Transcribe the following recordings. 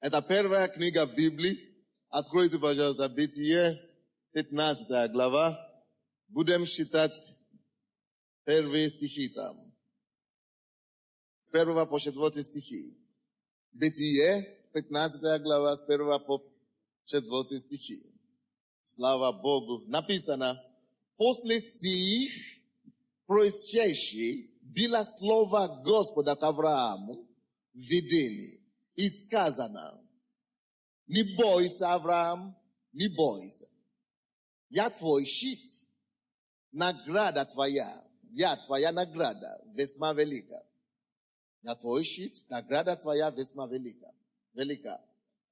Это первая книга Библии. Откройте, пожалуйста, Бытие, 15 глава. Будем считать первые стихи там. С 1 по 4 стихи. Бытие, 15 глава, с 1 по 4 стихи. Слава Богу. Написано: после сих происшедших было слово Господа к Аврааму в видении. И сказано: не бойся, Авраам, не бойся. Я твой щит, награда твоя. Я твоя награда весьма велика. Я твой щит, награда твоя весьма велика.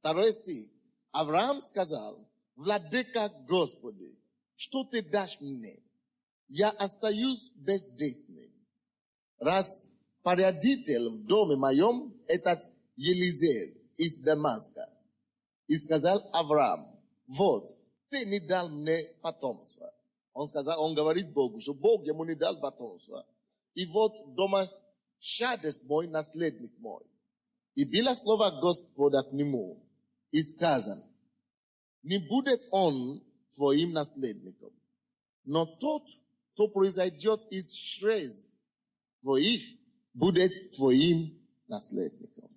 Второй стих. Авраам сказал: владыка Господи, что ты дашь мне? Я остаюсь бездетным. Раз порядитель в доме моем этот Елизер из Дамаска. И сказал Авраам: вот, ты не дал мне потомство. Он говорит Богу, что Бог ему не дал потомство. И вот дома шадес мой, наследник мой. И было слово Господа к нему. И сказано: не будет он твоим наследником, но тот, кто произойдет из чрез твоих, будет твоим наследником.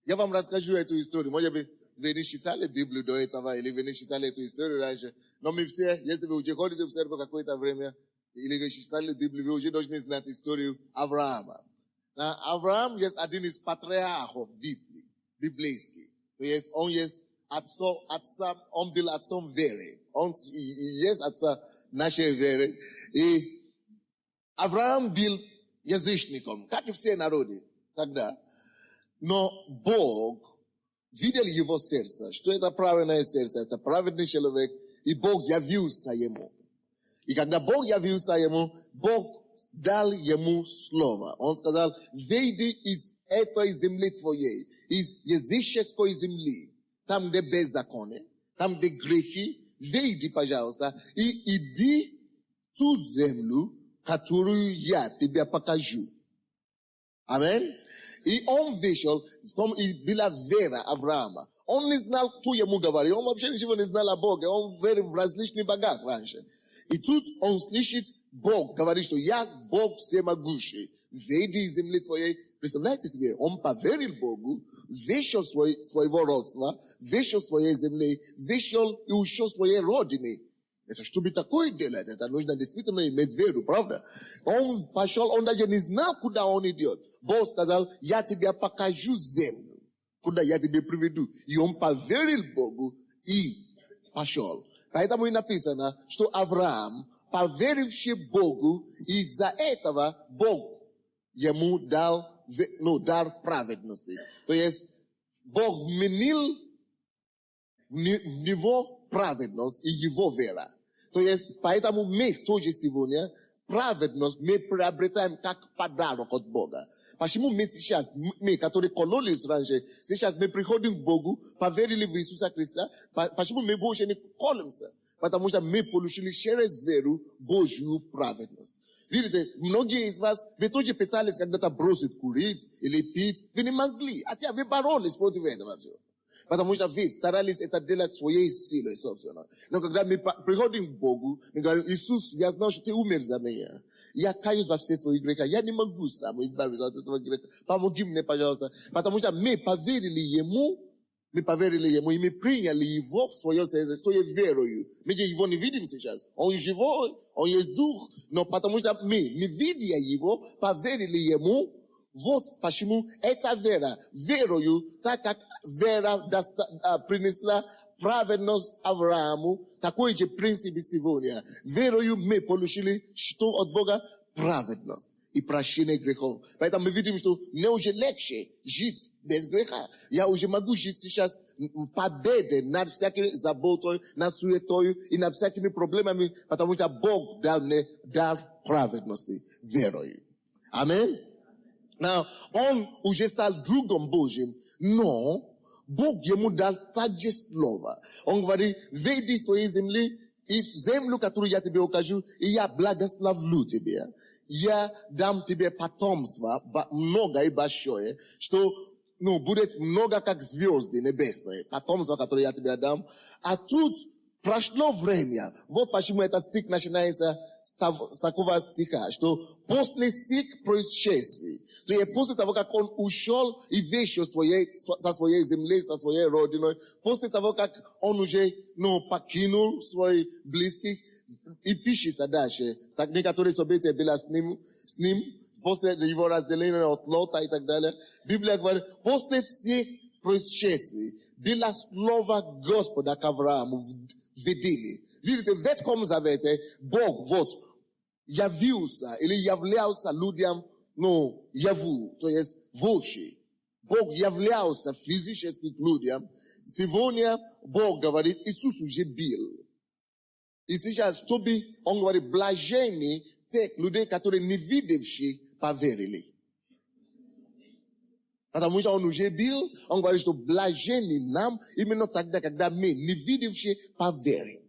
Я вам расскажу эту историю. Может быть, вы не читали Библию до этого, или вы не читали эту историю раньше. Но мы все, если вы уже ходите в церковь какое-то время, или вы читали Библию, вы уже должны знать историю Авраама. Авраам есть один из патриархов Библии, библейский. То есть он есть он был отцом веры. Он есть отца нашей веры. И Авраам был язычником, как и все народы тогда. Но Бог видел его сердце, что это правильное сердце, это праведный человек, и Бог явился ему. И когда Бог явился ему, Бог дал ему слово. Он сказал: выйди из этой земли твоей, из языческой земли, там, где беззаконие, там, где грехи, выйди, пожалуйста, и иди в ту землю, которую я тебе покажу. Аминь. И он вышел, в том и была вера Авраама. Он не знал, кто ему говорил, он вообще ничего не знал о Боге, он верил в различные бога раньше. И тут он слышит, Бог говорит, что я Бог всемогущий, выйди из земли твоей. Представляете себе, он поверил Богу, вышел своего родства, вышел своей земли, вышел и ушел своей родины. Это чтобы такое делать, это нужно действительно иметь веру, правда? Он пошел, он даже не знал, куда он идет. Бог сказал: я тебе покажу землю, куда я тебе приведу. И он поверил Богу и пошел. Поэтому и написано, что Авраам, поверивший Богу, из-за этого Бог ему дал дар праведности. То есть Бог вменил в него праведность и его вера. То есть, поэтому мы тоже сегодня праведность мы приобретаем как подарок от Бога. Почему мы сейчас, мы, которые кололись раньше, сейчас мы приходим к Богу, поверили в Иисуса Христа, почему мы больше не колемся? Потому что мы получили через веру Божью праведность. Видите, многие из вас, вы тоже пытались когда-то бросить курить или пить, вы не могли, хотя вы боролись против этого всего. Потому что вы старались это делать своей силой, собственно. Но когда мы приходим к Богу, мы говорим: Иисус, я знаю, что ты умер за меня. Я каюсь во все свои грехи. Я не могу сам избавиться от этого греха. Помоги мне, пожалуйста. Потому что мы поверили Ему, и мы приняли Его в свое сердце, своей верою. Мы Его не видим сейчас. Он живой, Он есть Дух. Но потому что мы, не видя Его, поверили Ему. Вот почему эта вера, верою, так как вера принесла праведность Аврааму, такой же принцип сегодня. Верою мы получили что от Бога? Праведность и прощение грехов. Поэтому мы видим, что мне уже легче жить без греха. Я уже могу жить сейчас в победе над всякой заботой, над суетой и над всякими проблемами, потому что Бог дал мне дар праведности верою. Аминь. Но он уже стал другом Божьим, но Бог ему дал также слово. Он говорит: выйди из своей земли, и в землю, которую я тебе укажу, и я благословлю тебя. Я дам тебе потомство много и большое, что ну, будет много как звезды небесные. Потомство, которое я тебе дам. А тут прошло время. Вот почему этот стих начинается с такого стиха, что после всех происшествий, то есть после того, как он ушел и вышел со своей земли, со своей родиной, после того, как он уже, ну, покинул своих близких, и пишется дальше, так некоторые события были с ним, после его разделения от Лота и так далее. Библия говорит, после всех происшествий было слово Господа к Аврааму в видении. Видите, в Ветхом Завете Бог вот явился или являлся людям, ну, яву, то есть воши. Бог являлся физически к людям. Сегодня Бог говорит, Иисус уже был. И сейчас, чтобы он говорит, блаженны тех людей, которые не видевшие, поверили. Потому что он уже был, он говорит, что блаженны нам, именно тогда, когда мы, не видевшие, поверим.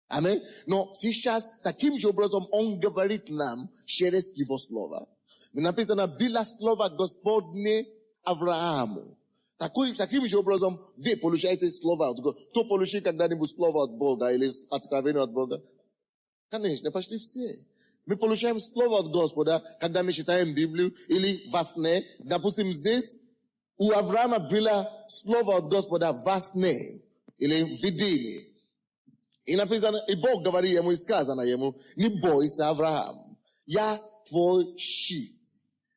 Аминь. Но сейчас, таким же образом, он говорит нам через его слово. Написано, было слово Господне Аврааму. Таким же образом, вы получаете слово от Бога. Кто получил когда-нибудь слово от Бога или откровение от Бога? Конечно, почти все. Мы получаем слово от Господа, когда мы читаем Библию или во сне. Допустим, здесь у Авраама было слово от Господа во сне или в видении. И написано, и Бог говорит ему, и сказано ему, не бойся, Авраам, я твой щит.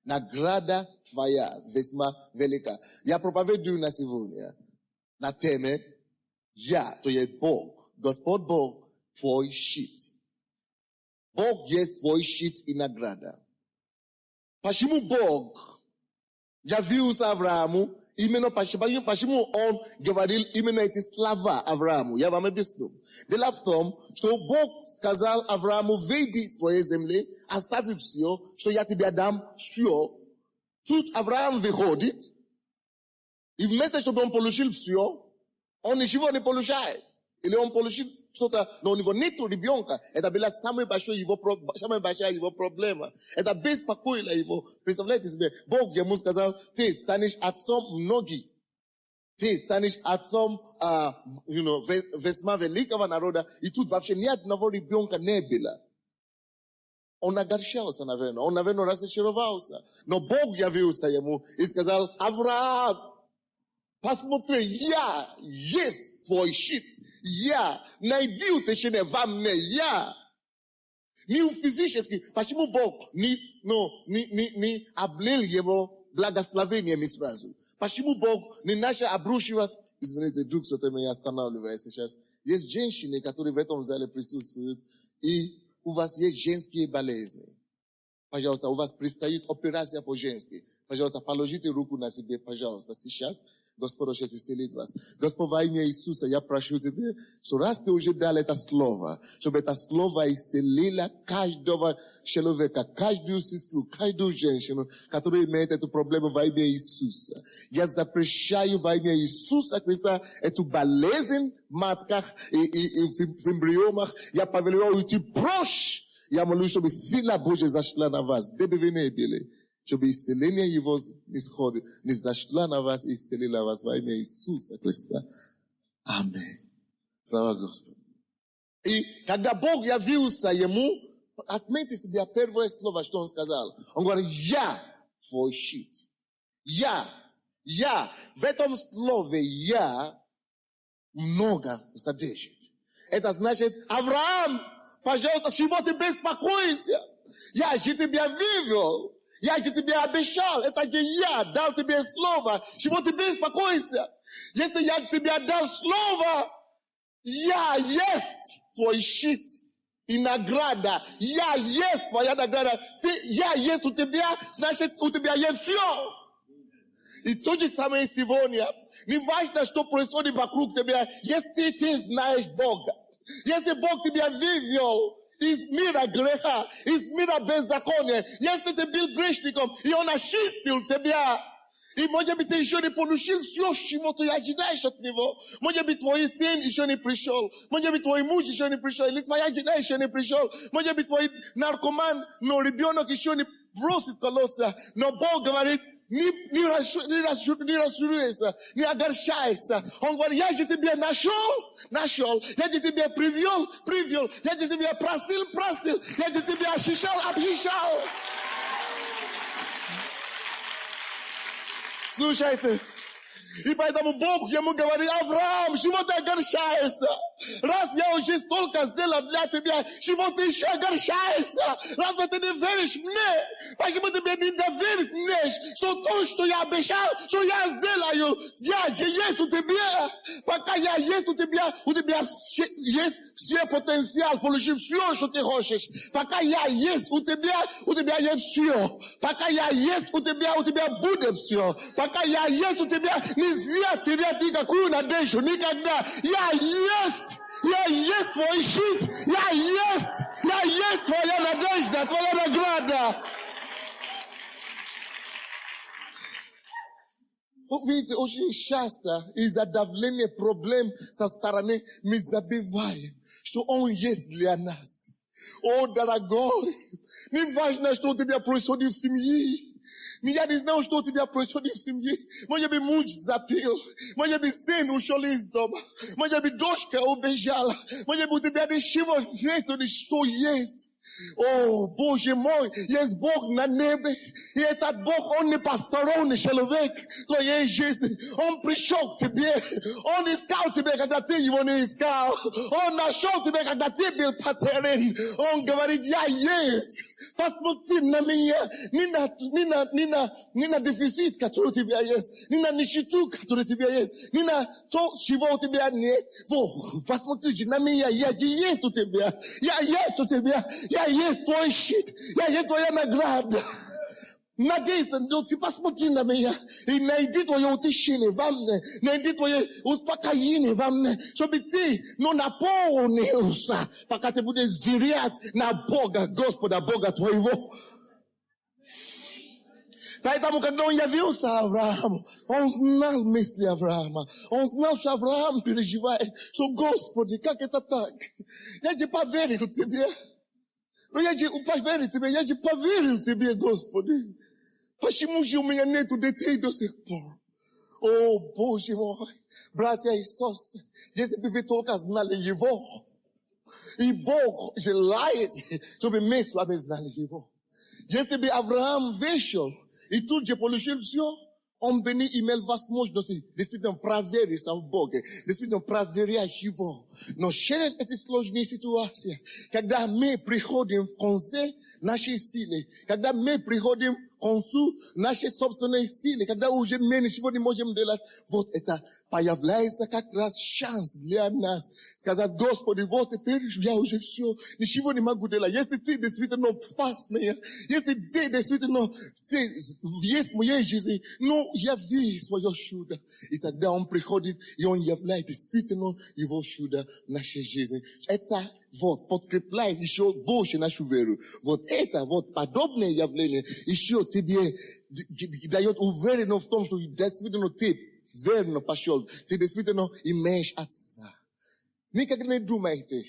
Награда твоя весьма велика. Я проповедую на сегодня на теме я, то есть Бог, Господь Бог, твой щит. Бог есть твой щит и награда. Почему Бог явился Аврааму? Именно почему он говорил именно эти слова Аврааму? Я вам объясню. Дело в том, что Бог сказал Аврааму, выйди из твоей земли, оставь все, что я тебе дам все. Тут Авраам выходит, и вместо, чтобы он получил все, он ничего не получает. Или он получил что-то, но у него нету ребенка. Это была самая большая его проблема. Это беспокоило его. Представляете себе, Бог ему сказал, ты станешь отцом многих. Ты станешь отцом, весьма великого народа. И тут вообще ни одного ребенка не было. Он огорчался, наверное. Он, наверное, разочаровался. Но Бог явился ему и сказал, Авраам, посмотри, я есть твой щит. Я найди утешение во мне. Я. Не физически. Почему Бог не облил его благословениями сразу? Почему Бог не начал обрушивать? Извините, Дух Святой меня останавливает сейчас. Есть женщины, которые в этом зале присутствуют, и у вас есть женские болезни. Пожалуйста, у вас предстоит операция по-женски. Пожалуйста, положите руку на себе, пожалуйста, сейчас. Господь хочет исцелить вас. Господь, во имя Иисуса, я прошу тебя, что раз ты уже дал это слово, чтобы это слово исцелило каждого человека, каждую сестру, каждую женщину, которая имеет эту проблему во имя Иисуса. Я запрещаю во имя Иисуса Христа эту болезнь в матках и в эмбриомах. Я повелеваю уйти прочь. Я молюсь, чтобы сила Божья зашла на вас, где бы вы ни были. Чтобы исцеление его не зашла на вас и исцелила вас во имя Иисуса Христа. Аминь. Слава Господу. И когда Бог явился ему, отметьте себе первое слово, что он сказал. Он говорит, я твой щит. Я. В этом слове я много содержит. Это значит, Авраам, пожалуйста, чего ты беспокоишься? Я же тебя вывел. Я же тебе обещал, это же я дал тебе слово. Чего ты беспокоишься? Если я тебе дал слово, я есть твой щит и награда. Я есть твоя награда. Я есть у тебя, значит у тебя есть все. И то же самое сегодня. Не важно, что происходит вокруг тебя, если ты знаешь Бога. Если Бог тебя вывел из мира греха, из мира беззакония. Если ты был грешником, и Он очистил тебя. И, может быть, ты еще не получил все, чего ты ожидаешь от Него. Может быть, твой сын еще не пришел. Может быть, твой муж еще не пришел. Или твоя жена еще не пришел. Может быть, твой наркоман, но ребенок еще не бросит колодца. Но Бог говорит, Ni rassureza, ni agarshais. Ongwari yajiti bia nashol, yajiti bia priviol, yajiti bia prastil, yajiti bia abhishal. Слушайте, и поэтому Бог ему говорит: Авраам, чего ты огорчаешься? Раз я уже столько сделал для тебя, чего ты еще огорчаешься? Разве ты не веришь мне? Почему ты мне не доверишь мне, что то, что я обещал, что я сделаю, я же есть у тебя. Пока я есть у тебя есть все потенциал получить все, что ты хочешь. Пока я есть у тебя есть все. Пока я есть у тебя будет все. Пока я есть у тебя, нельзя терять никакую надежду, никогда. Я есть твой щит, я есть твоя надежда, твоя награда. Видите, очень часто из-за давления проблем со стороны мы забываем, что Он есть для нас. О, дорогой, не важно, что у тебя происходит в семье. Я не знаю, что у тебя происходит в семье. Может быть, муж запил. Может быть, сын ушел из дома. Может быть, дочка убежала. Может быть, у тебя ничего нету, что есть. О, Боже мой, есть Бог на небе. И этот Бог, Он не посторонний человек в твоей жизни. Он пришел к тебе. Он искал тебя, когда ты его не искал. Он нашел тебя, когда ты был потерян. Он говорит: я есть. Посмотри на меня. Не на дефицит, который у тебя есть. Не на нищету, который у тебя есть. Не на то, чего у тебя нет. Посмотрите на меня. Я есть у тебя. Я есть у тебя. Я есть твой щит, я есть твоя награда. Надейся, ты посмотри на меня и найди твое утешение во мне, найди твое успокоение во мне, чтобы ты наполнился, пока ты будешь зрять на Бога, Господа, Бога твоего. Поэтому, когда он явился Аврааму, он знал мысли Авраама. Он знал, что Авраам переживает, что: Господи, как это так? Я же поверил тебе. Но я же поверил тебе, Господи. Почему же у меня нету детей до сих пор? О, Боже мой, братья и сестры, если бы вы только знали Его, и Бог желает, чтобы мы с вами знали Его. Если бы Авраам вышел и тут же получил все, он бы не имел возможности действительно проверить Бога, действительно проверять Его. Но через эти сложные ситуации, когда мы приходим в конце нашей силы, когда мы приходим к концу нашей собственной силы, когда уже мы ничего не можем делать, вот это появляется как раз шанс для нас сказать: Господи, вот теперь я уже все, ничего не могу делать. Если Ты действительно спас меня, если Ты действительно есть в моей жизни, ну, яви свое чудо. И тогда Он приходит, и Он являет действительно Его чудо в нашей жизни. Это вот подкрепляет еще больше нашу веру. Вот это вот подобное явление еще тебе дает уверенность в том, что действительно ты верно пошел, ты действительно имеешь Отца. Никогда не думайте,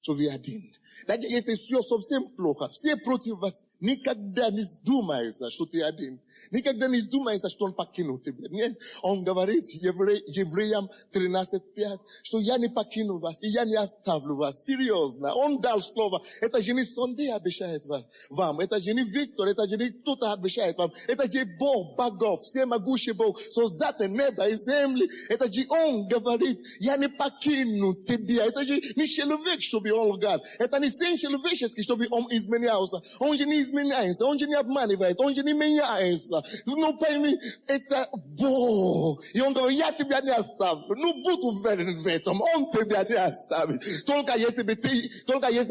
что вы один. Даже если все совсем плохо, все против вас, никогда не думайте, что ты один. Никогда не думайте, что Он покинул тебя. Нет, Он говорит Евреям 13:5, что я не покину вас, и я не оставлю вас. Серьезно. Он дал слово. Это же не Сонде обещает вам. Это же не Виктор, это же не кто-то обещает вам. Это же Бог, богов, всемогущий Бог, создатель неба и земли. Это же Он говорит: я не покину тебя. Это же не человек, чтобы Он лгал. Это не сын человеческий, чтобы Он изменялся. Он же не изменяется, Он же не обманывает, Он же не меняется. Ну пойми, это Бог. И Он говорит: я тебя не оставлю. Ну будь уверен в этом, Он тебя не оставит. Только если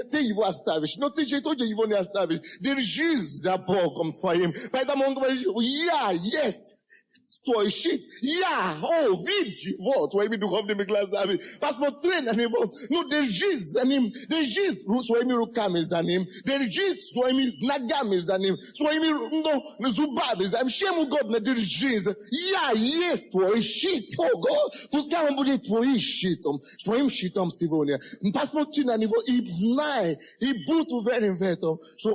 ты Его оставишь. Но ты же тоже Его не оставишь. Держись за Богом твоим. Поэтому Он говорит: я есть твой щит. Видь Его твоими духовными глазами. Посмотри на Него. Ну, держись за Ним. Держись своими руками за Ним. Держись своими ногами за Ним. Своими зубами за Ним. Чем угодно держись. Я есть твой щит. Ого! Пускай Он будет твоим щитом сегодня. Посмотри на Него и знай, и будь уверен в этом, что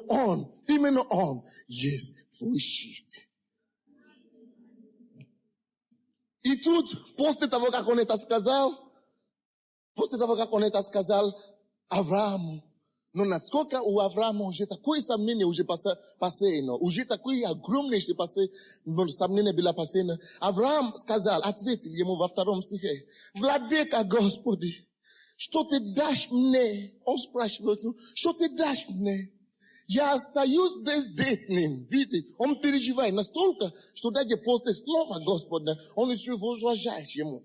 именно Он есть твой щит. И тут, после того, как он это сказал, Аврааму, но насколько у Авраама уже такое сомнение уже посеяно, уже такое огромное сомнение было посеяно. Авраам сказал, ответил ему во 2 стихе, «Владыка Господи, что ты дашь мне?» Он спрашивает, что ты дашь мне? Я остаюсь бездетным. Видите, он переживает настолько, что даже после слова Господа, он еще возражает ему.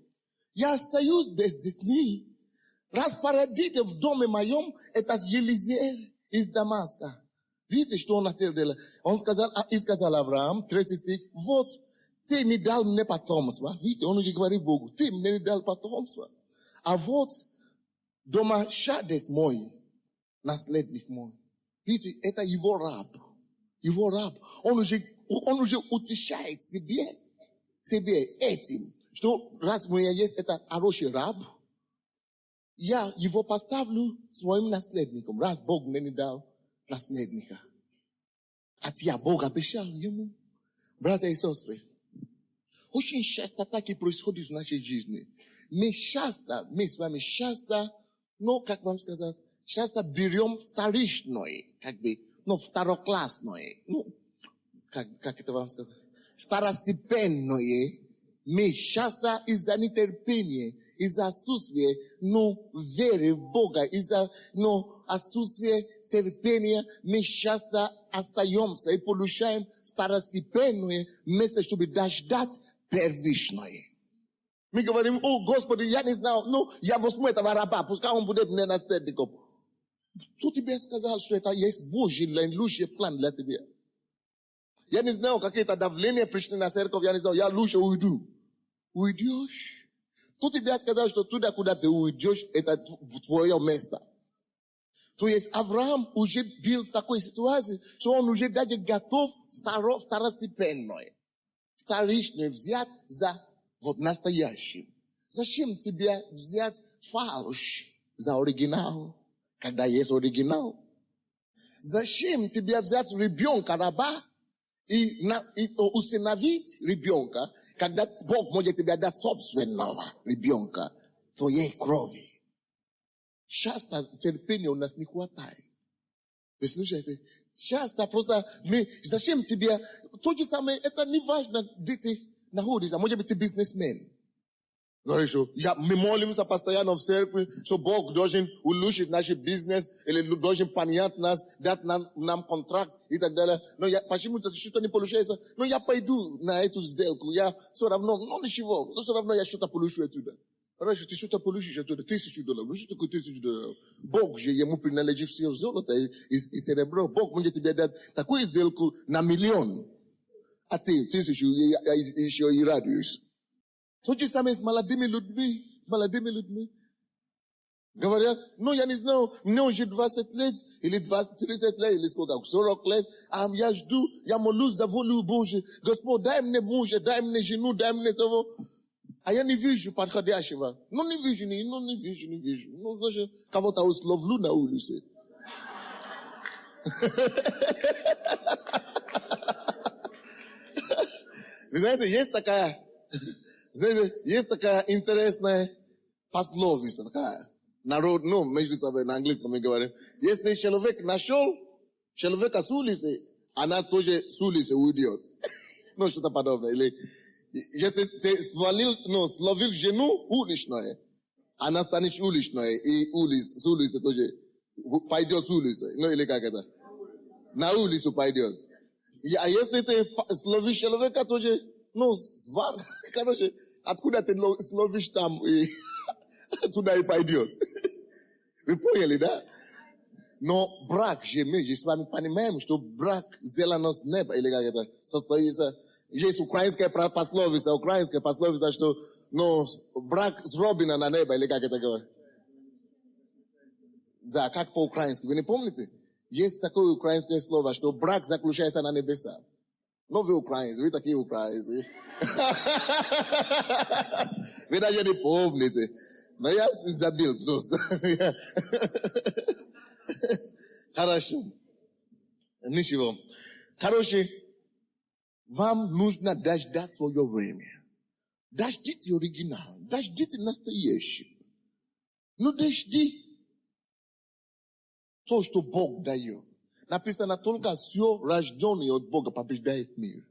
Я остаюсь бездетным. Распорядите в доме моем этот Елизеев из Дамаска. Видите, что он ответил? Он сказал, и сказал Авраам, 3 стих, вот, ты не дал мне потомство. Видите, он уже говорит Богу, ты мне не дал потомство. А вот, домашадец мой, наследник мой. Видите, это его раб. Его раб. Он уже утешает себе этим, что раз у меня есть это хороший раб, я его поставлю своим наследником, раз Бог мне не дал наследника. Хотя Бог обещал ему. Братья и сестры, очень часто так и происходит в нашей жизни. Мы с вами часто, как вам сказать, часто берем вторичное, второклассное, как это вам сказать, второстепенное. Мы часто из-за нетерпения, из-за отсутствия, веры в Бога, из-за, отсутствия терпения, мы часто остаемся и получаем второстепенное вместо, чтобы ждать первичное. Мы говорим, Господи, я не знал, я возьму этого раба, пускай он будет мне наследником. Кто тебе сказал, что это есть Божий лучший план для тебя? Я не знаю, какие-то давления пришли на церковь, я не знаю, я лучше уйду. Уйдешь? Кто тебе сказал, что туда, куда ты уйдешь, это твое место? То есть Авраам уже был в такой ситуации, что он уже даже готов второстепенное, вторичное взять за настоящим. Зачем тебе взять фальшь за оригинал, когда есть оригинал? Зачем тебе взять ребенка, раба, и усыновить ребенка, когда Бог может тебе дать собственного ребенка, твоей крови? Часто терпения у нас не хватает. Вы слушаете? Часто просто зачем тебе, то же самое, это не важно, где ты находишься, может быть, ты бизнесмен. Говоришь, мы молимся постоянно в церкви, что Бог должен улучшить наш бизнес, или должен понять нас, дать нам контракт и так далее. Но почему-то что-то не получается. Но я пойду на эту сделку, я все равно, ничего, все равно я что-то получу оттуда. Хорошо, ты что-то получишь оттуда, $1000. Что такое $1000? Бог же, ему принадлежит все золото и серебро. Бог может тебе дать такую сделку на 1 миллион. А ты 1000 еще и радуешься. То же самое с молодыми людьми. Говорят, я не знаю, мне уже 20 лет, или 30 лет, или сколько, 40 лет, я жду, я молюсь за волю Божию. Господь, дай мне мужа, дай мне жену, дай мне того. А я не вижу подходящего. Не вижу. Значит, кого-то условлю на улице. Вы знаете, есть такая интересная пословица, такая, народ, между собой, на английском мы говорим. Если человек нашел человека с улицы, она тоже с улицы уйдет. Что-то подобное. Или, если ты словил жену уличную, она станет уличной, и с улицы тоже пойдет с улицы. Или как это? На улицу пойдет. А если ты словишь человека, тоже, звон, откуда ты словишь там, и туда и пойдет. Вы поняли, да? Но брак же мы с вами понимаем, что брак сделан с неба, или как это, состоится. Есть украинская пословица, что, брак сделан на небо, или как это говорит? Да, как по-украински, вы не помните? Есть такое украинское слово, что брак заключается на небесах. Но вы украинцы, вы такие украинцы. Вы даже не помните. Но я забил просто. Хорошо. Ничего. Короче, вам нужно ждать свое время. Дождите оригинал, дождите настоящего. Ну дожди то, что Бог дает. Написано, только все рожденное от Бога побеждает мир.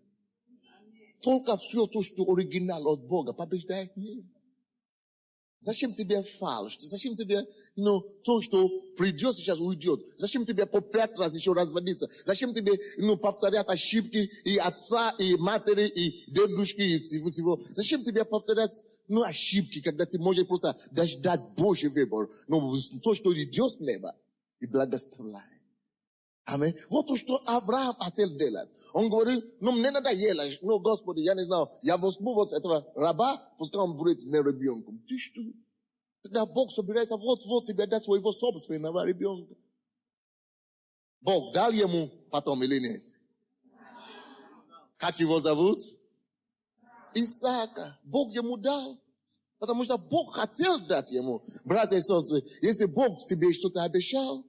Только все то, что оригинал от Бога побеждает мир. Зачем тебе фальшь? Зачем тебе, то, что придет, сейчас уйдет? Зачем тебе по 5 раз еще разводиться? Зачем тебе, повторять ошибки и отца, и матери, и дедушки, и всего? Зачем тебе повторять, ошибки, когда ты можешь просто дать Божий выбор? Но то, что идет с неба, и благословляет. Аминь. Вот то, что Авраам хотел делать. Он говорит, мне надо ехать. Господи, я не знаю, я возьму вот этого раба, пускай он будет не ребенком. Ты что? Когда Бог собирается, вот тебе дать своего собственного ребенка. Бог дал ему потом или нет? Как его зовут? Исаака. Бог ему дал. Потому что Бог хотел дать ему. Братья и сестры, если Бог тебе что-то обещал,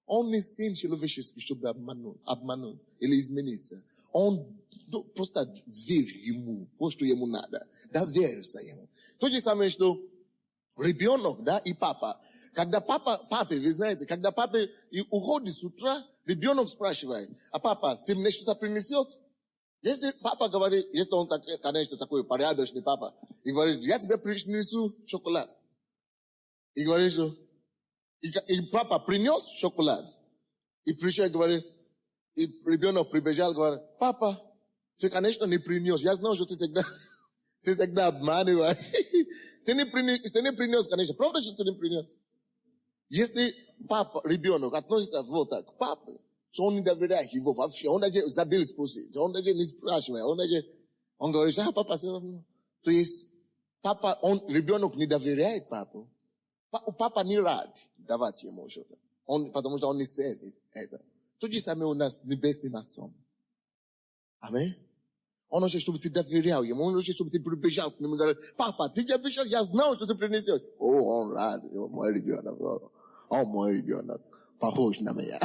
он не сын человеческий, чтобы обмануть или измениться. Он просто верь ему, то, что ему надо. Доверься ему. То же самое, что ребенок, да, и папа. Когда папе, вы знаете, когда папа уходит с утра, ребенок спрашивает, а папа, ты мне что-то принесет? Если папа говорит, если он, конечно, такой порядочный папа, и говорит, я тебе принесу шоколад. И говорит, что и папа принес шоколад. И пришел и говорит, и ребенок прибежал и говорит, папа, ты, конечно, не принес. Я знаю, что ты всегда обманываешь. Ты не принес, конечно. Правда, что ты не принес? Если папа, ребенок относится вот так к папе, что он не доверяет его вообще, он даже забыл спросить, он даже не спрашивает, он говорит, папа все равно. То есть, ребенок не доверяет папу. Папа не рад давать ему что-то. Потому что он не ценит это. То же самое у нас с небесным Отцом. Аминь. Он хочет, чтобы ты доверял ему. Он хочет, чтобы ты прибежал к нему и говорил, папа, ты обещал, я знал, что ты принесешь. Он рад, мой ребенок. Мой ребенок. Похож на меня.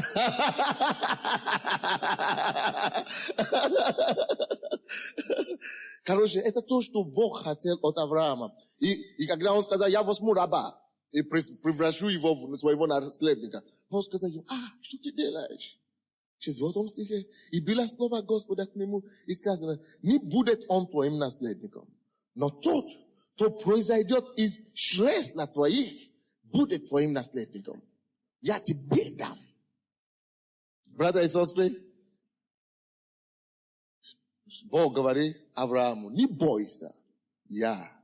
Короче, это то, что Бог хотел от Авраама. И когда он сказал, я возьму раба и превращу его в своего наследника, Бог сказал ему, что ты делаешь? В 4 стихе. И была слово Господа к нему, и сказано, не будет он твоим наследником, но тот, кто произойдет из чресла твоих, будет твоим наследником. Я тебе дам. Братья и сестры, Бог говорит Аврааму, не бойся, я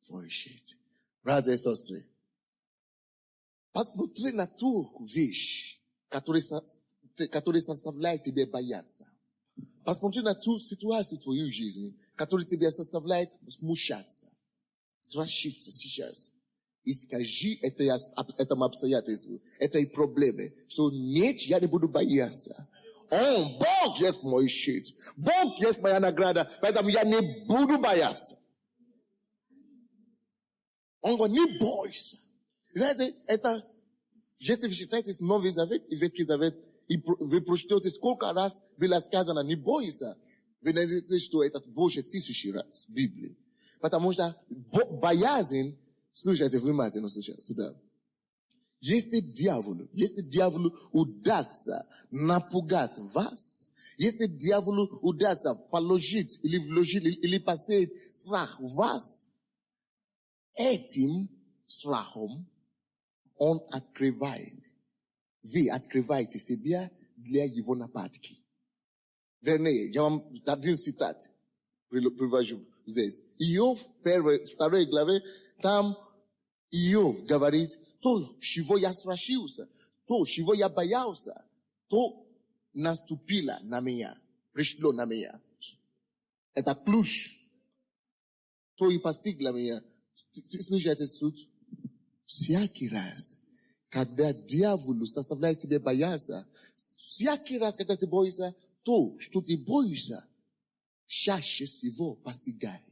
твой щит. Братья и сестры, посмотри на ту вещь, которая заставляет тебя бояться. Посмотри на ту ситуацию в твоей жизни, которая тебя заставляет смущаться, страшиться сейчас. И скажи этому обстоятельству, этой проблеме, что нет, я не буду бояться. Бог есть мой щит. Бог есть моя награда, поэтому я не буду бояться. Он говорит, не бойся. Знаете, это, если вы читаете Новый Завет и Ветхий Завет, и вы прочтете, сколько раз было сказано, не бойся, вы найдете, что это больше 1000 раз в Библии. Потому что боязнь, слушайте внимательно сюда. Если дьяволу удастся напугать вас, если дьяволу удастся положить или вложить, или посеять страх в вас, этим страхом он открывает. Вы открываете себя для его нападки. Вернее, я вам один цитат привожу здесь. Иов, 2 главе, там Иов говорит, то, чего я страшился, то, чего я боялся, то наступило на меня, пришло на меня. Это ключ. То и постигло меня. Слушайте суть. Всякий раз, когда дьявол заставляет тебя бояться, всякий раз, когда ты боишься, то, что ты боишься, чаще всего постигает.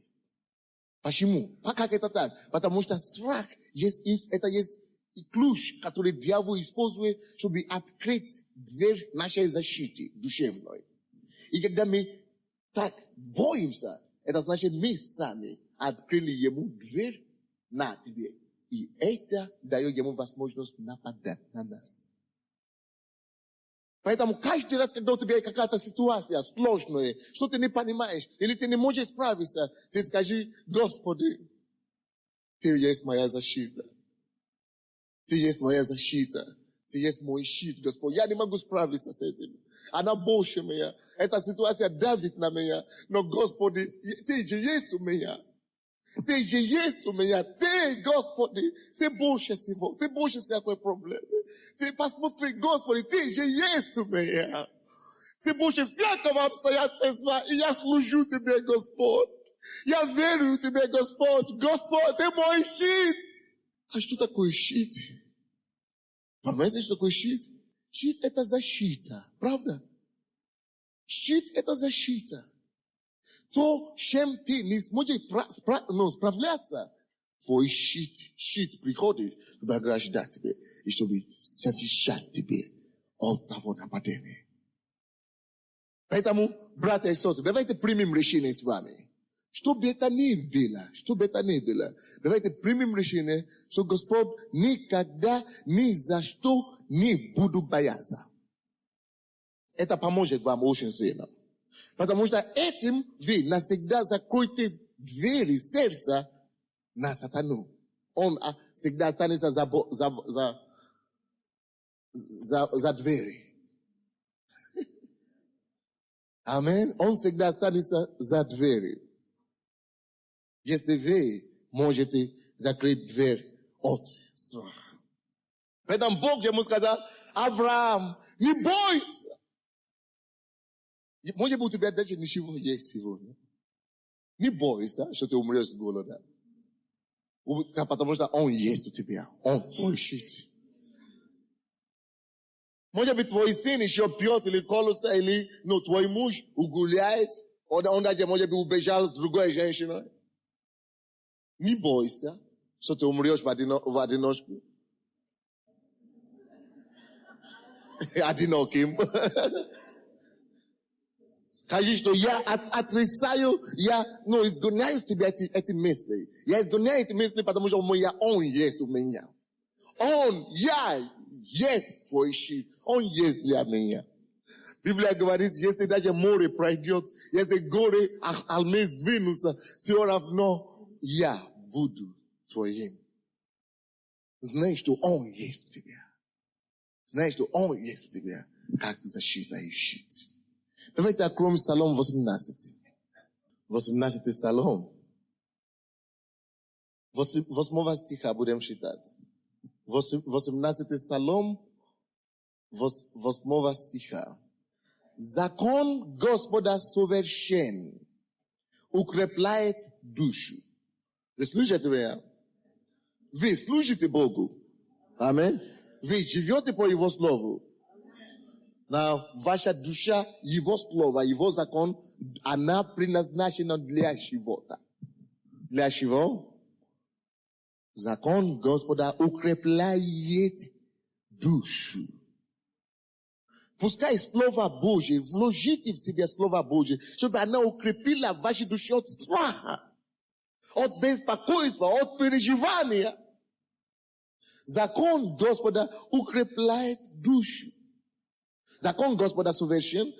Почему? Как это так? Потому что страх это есть ключ, который дьявол использует, чтобы открыть дверь нашей защиты душевной. И когда мы так боимся, Это значит, мы сами открыли ему дверь на тебе. И это дает ему возможность нападать на нас. Поэтому каждый раз, когда у тебя какая-то ситуация сложная, что ты не понимаешь, или ты не можешь справиться, ты скажи: Господи, Ты есть моя защита. Ты есть моя защита. Ты есть мой щит, Господь. Я не могу справиться с этим. Она больше меня. Эта ситуация давит на меня. Но, Господи, Ты же есть у меня. Ты же есть у меня. Ты, Господи, Ты больше всего. Ты больше всякой проблемы. Ты посмотри, Господи, Ты же есть у меня. Ты больше всякого обстоятельства. И я служу Тебе, Господь. Я верю Тебе, Господь. Господь, Ты мой щит. А что такое щит? Понимаете, что такое щит? Щит – это защита. Правда? Щит – это защита. То, чем ты не сможешь справляться, твой щит приходит, чтобы ограждать тебя и чтобы защищать тебя от того нападения. Поэтому, братья и сестры, давайте примем решение с вами. Что бы это ни было, давайте примем решение, что Господь никогда, ни за что не буду бояться. Это поможет вам очень сильно. Потому что этим вы навсегда закроете двери сердца на сатану. Он всегда останется за двери. Аминь. Он всегда останется за двери. Если вы можете закрыть дверь от страха. Поэтому Бог ему сказал: Авраам, не бойся. Может быть, у тебя даже ничего есть сегодня. Не бойся, что ты умрешь с голода. Потому что Он есть у тебя. Он твой щит. Может быть, твой сын еще пьет или колется, или твой муж угуляет. Он даже, может быть, убежал с другой женщиной. Не бойся, что ты умрешь в одиночку. Одиноким. Скажи, что я отрицаю, я изгоняю тебя эти мысли. Я изгоняю эти мысли, потому что Он есть у меня. Я есть твой щит. Он есть для меня. Библия говорит, если даже море пройдет, если горы алмы сдвинутся, все равно я буду твоим. Знай, что Он есть у тебя. Знай, что Он есть у тебя, как защита и щит. Давайте откроем Псалом 18. 18 Псалом. 8 стиха будем читать. 18 Псалом, 8 стиха. Закон Господа совершен, укрепляет душу. Вы слушаете меня? Вы служите Богу. Аминь. Вы живете по Его Слову. Ваша душа, Его Слово, Его закон, она предназначена для живота. Для чего? Закон Господа укрепляет душу. Пускай Слово Божье, вложите в себя Слово Божье, чтобы она укрепила ваши души от страха, от беспокойства, от переживания. Закон Господа укрепляет душу. Закон Господа совершен,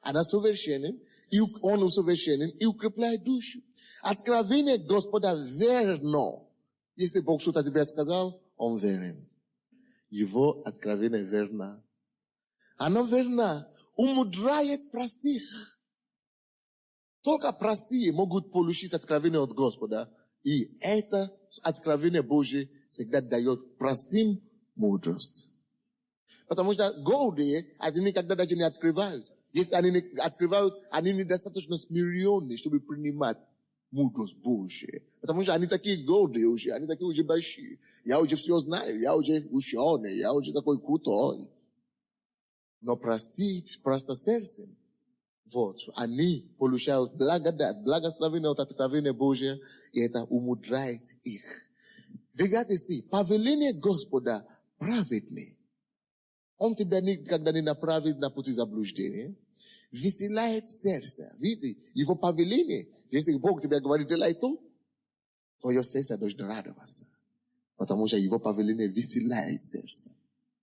она совершенен, и Он усовершенен, и укрепляет душу. Откровение Господа верно. Если Бог что-то тебе сказал, Он верен. Его откровение верно. Оно верно. Умудряет простых. Только простые могут получить откровение от Господа. И это откровение Божье всегда дает простым мудрость. Потому что гордые, они никогда даже не открывают. Если они не открывают, они недостаточно смиренные, чтобы принимать мудрость Божья. Потому что они такие гордые уже, они такие уже большие. Я уже все знаю, я уже ученый, я уже такой крутой. Но просто сердцем, они получают благодать, благословение от откровения Божия, и это умудряет их. 9 стих. Повеление Господа праведный. Он тебя никогда не направит на пути заблуждения. Веселяет сердце. Видите, его повеление, если Бог тебе говорит, делай то, твое сердце должно радоваться. Потому что его повеление веселяет сердце.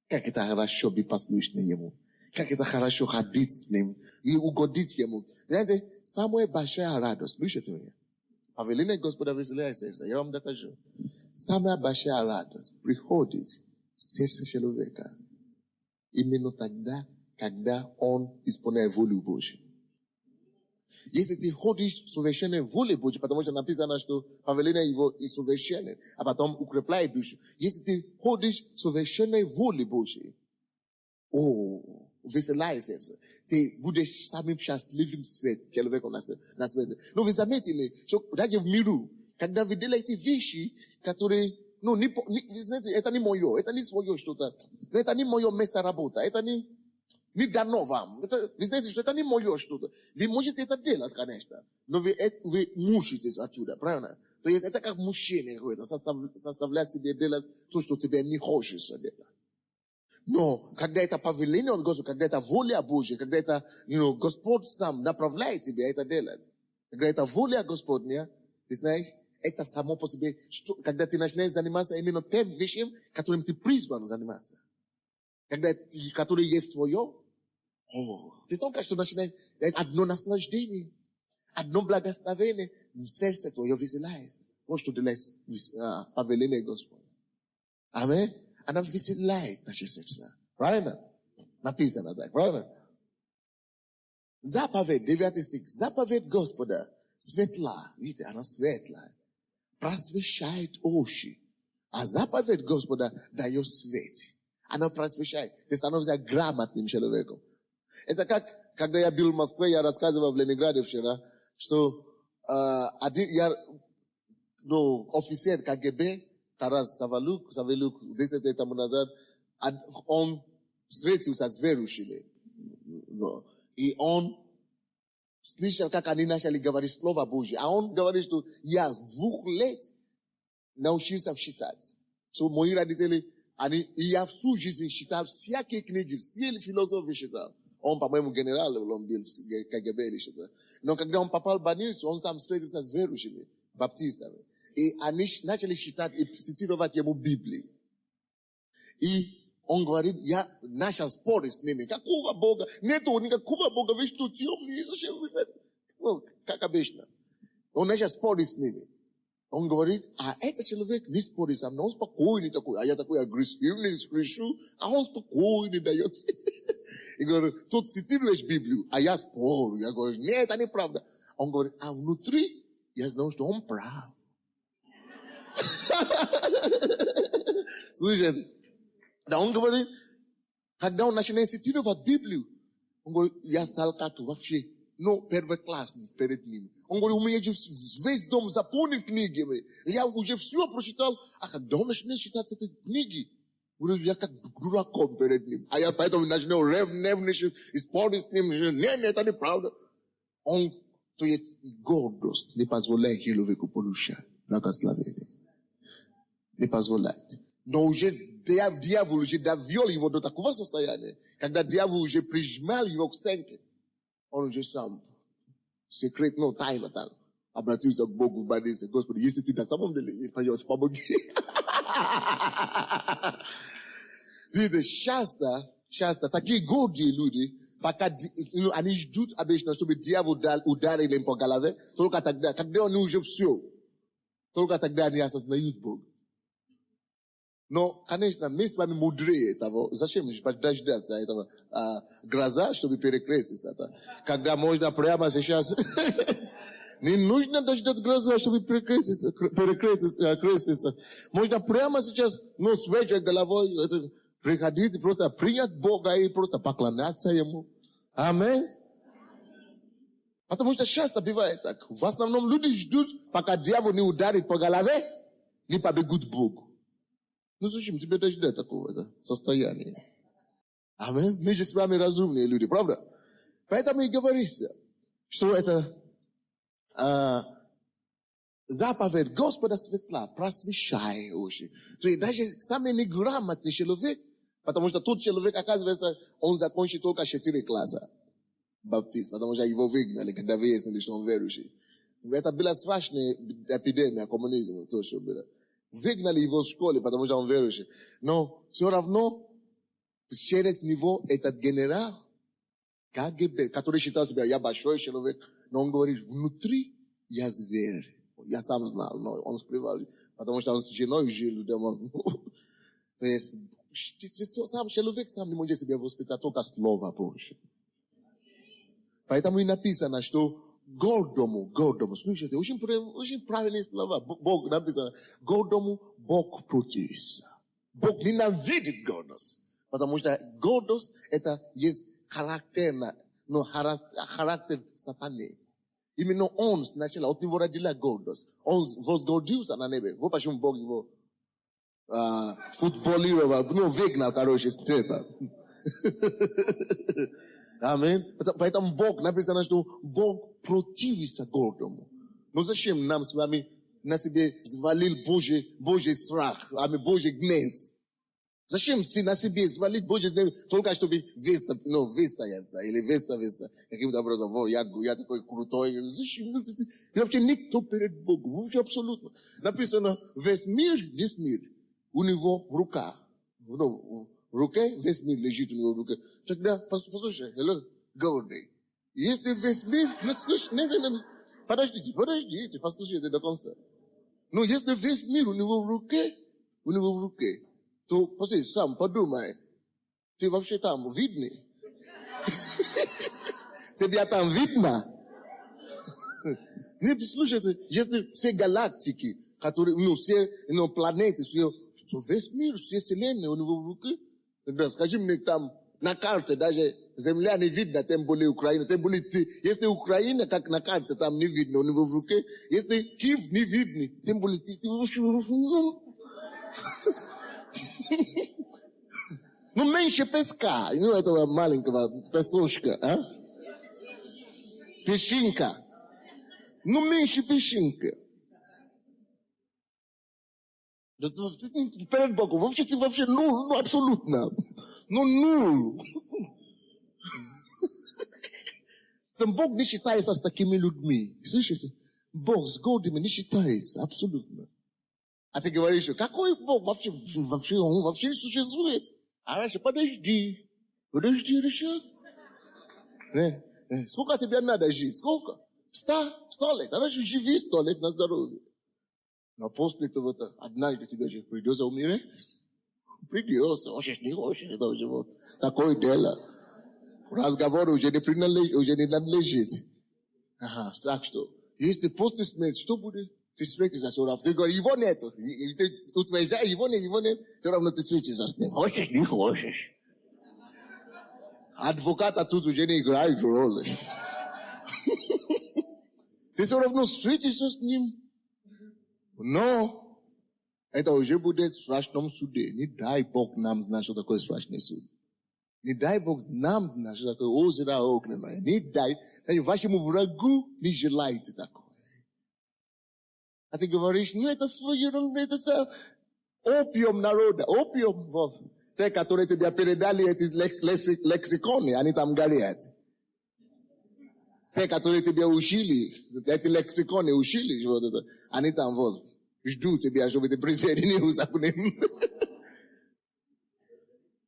Как это хорошо быть послушным ему. Как это хорошо ходить с ним и угодить ему. Знаете, самая большая радость, слушайте меня. Повеление Господа веселяет сердце. Я вам докажу. Самая большая радость приходит в сердце человека. Именно тогда, когда он исполняет волю Божью. Если ты ходишь в совершенной воле Божьей, потому что написано, что повеление его и совершенное, а потом укрепляет душу. Если ты ходишь в совершенной воле Божьей, веселяет сердце. Ты будешь самым счастливым человеком на свете. Но вы заметили, что даже в миру, когда вы делаете вещи, которые, вы знаете, это не мое, это не свое что-то, это не мое место работы, это не дано вам. Вы знаете, что это не мое что-то. Вы можете это делать, конечно, но вы мучаетесь оттуда, правильно? То есть это как мужчина какой-то, составлять себе делать то, что тебе не хочется делать. Но когда это повеление от Господа, когда это воля Божья, когда это, Господь сам направляет тебя это делать, когда это воля Господня, ты знаешь, это само по себе, когда ты начинаешь заниматься именно тем вещем, которым ты призван заниматься. Которое есть свое, ты только что начинаешь одно наслаждение, одно благословение, сердце твое веселяет. Вот что делает повеление Господа. Аминь. Она веселяет наше сердце. Правильно? Написано так, правильно? Заповедь, 9 стих. Заповедь Господа светла. Видите, она светлая. Просвещает очи. А заповедь Господа дает свет. Она просвещает. Ты становишься грамотным человеком. Это как, когда я был в Москве, я рассказывал в Ленинграде вчера, что офицер КГБ, Тарас Савелюк, 10 лет тому назад, он встретился с верующими. И он слышал, как они начали говорить Слово Божье. А он говорит, что я с 2 лет научился считать. Что мои родители, я всю жизнь читал всякие книги, все философии читал. Он, по-моему, генерал, он был в КГБ или что-то. Но когда он попал в больницу, он там встретился с верующими, баптистами. И они начали читать и цитировать ему Библию. И он говорит, я начал спорить с ними. Какого Бога? Нету никакого Бога, вы что, темные? Зачем вы это? Как обычно. Он начал спорить с ними. Он говорит, а этот человек не спорит со мной, он спокойный такой. А я такой агрессивный, скрешу, а он спокойный дает. И говорит, тут цитируешь Библию, а я спорю. Я говорю, нет, это неправда. Он говорит, а внутри я знаю, что он прав. Слушайте, да он говорит, когда он начинает цитировать Библию, он говорит, я стал как-то вообще, первоклассный перед ним. Он говорит, у меня же весь дом заполнен книгами. Я уже все прочитал, а когда он начинает читать эти книги, я как дураком перед ним. А я поэтому начинаю ревничать и спорить с ним. Нет, это неправда. Он, то есть гордость не позволяет человеку получать благословение. Не позволяет. Но уже дьявол уже довел его до такого состояния, когда дьявол уже прижмал его к стенке, он уже сам секретно, тайно так обратился к Богу в больнице. Господи, если ты на самом деле пойдешь, помоги. Видите, часто такие гордые люди, пока они ждут обычно, чтобы дьявол ударил им по голове, только тогда, когда они уже все, только тогда они осознают Бога. Но, конечно, мы с вами мудрее того. Зачем дождаться этого гроза, чтобы перекреститься? Когда можно прямо сейчас... Не нужно дождаться гроза, чтобы перекреститься. Можно прямо сейчас, свежей головой приходить, просто принять Бога и просто поклоняться Ему. Аминь. Потому что часто бывает так. В основном люди ждут, пока дьявол не ударит по голове, не побегут к Богу. Зачем тебе дождать такого состояния? Аминь. Мы же с вами разумные люди, правда? Поэтому и говорится, что это заповедь Господа светла, просвещай очи. То есть даже самый неграмотный человек, потому что тот человек, оказывается, он закончит только 4 класса. baptist. Потому что его выгнали, когда выяснили, что он верующий. Это была страшная эпидемия коммунизма. То, что было. Выгнали его в школе, потому что он верующий. Но все равно через него этот генерал КГБ, который считал себя, я большой человек, но он говорит, внутри я зверь. Я сам знал, но он скрывал, потому что он с женой жил. То есть, сам человек сам не может себя воспитать, только слово Божье. Поэтому и написано, что гордому, слушайте, очень правильные слова. Бог написано, гордому Бог противится. Бог ненавидит гордость. Потому что гордость это есть характер сатаны. Именно он сначала от него родила гордость. Он возгордился на небе. Вот почему Бог его футболировал, выгнал, короче, с неба. Аминь. Поэтому Бог написано, что Бог противится гордому. Но зачем нам с вами на себе взвалил Божий страх, Божий гнев? Зачем на себе свалить Божий гнев, только чтобы выстояться или выставиться каким-то образом? Я такой крутой. Зачем? И вообще никто перед Богом. Вообще абсолютно. Написано, весь мир, у него в руках. В руке, весь мир лежит у него в руке. Тогда, послушай, гордый. Если весь мир, подождите, послушайте до конца. Но если весь мир у него в руке, то, послушай, сам подумай, ты вообще там видный? Тебя там видно? Не слушайте, если все галактики, которые, все планеты, все, весь мир, все вселенные у него в руке, тогда скажи мне там на карте даже земля не видно, тем более Украина, тем более ты. Если Украина, как на карте, там не видно, у него в руке. Если Киев не видно, тем более ты. Ну, меньше песка, этого маленького песочка, Песчинка. Ну, меньше песчинка. Перед Богом, вообще ты вообще ноль, абсолютно. Ноль. Бог не считается с такими людьми. Слышите? Бог с гордыми не считается, абсолютно. А ты говоришь, какой Бог вообще он вообще не существует? А раньше, подожди, решат. Сколько тебе надо жить? Сколько? 100 лет. А раньше живи 100 лет на здоровье. Но после того-то однажды тебе же придется умереть. Придется. Хочешь, не хочешь, это уже вот такое дело. Разговор уже не принадлежит. Так что, если после смерти, что будет? Ты встретишься с ним. Ты говоришь, его нет. Ты утверждаешь, его нет. Все равно ты встретишься с ним. Хочешь, не хочешь. Адвоката тут уже не играет роли. Ты все равно встретишься с ним. Но это уже будет в страшном суде. Не дай Бог нам знать, что такое страшный суд. Не дай Бог нам знать, что такое озеро огненное. Не дай. Вашему врагу не желайте такое. А ты говоришь, это свое, это опиум народа. Опиум, те, которые тебе передали эти лексиконы, они там горят. Те, которые тебе учили, эти лексиконы учили, они там ждут тебя, чтобы ты присоединился к ним.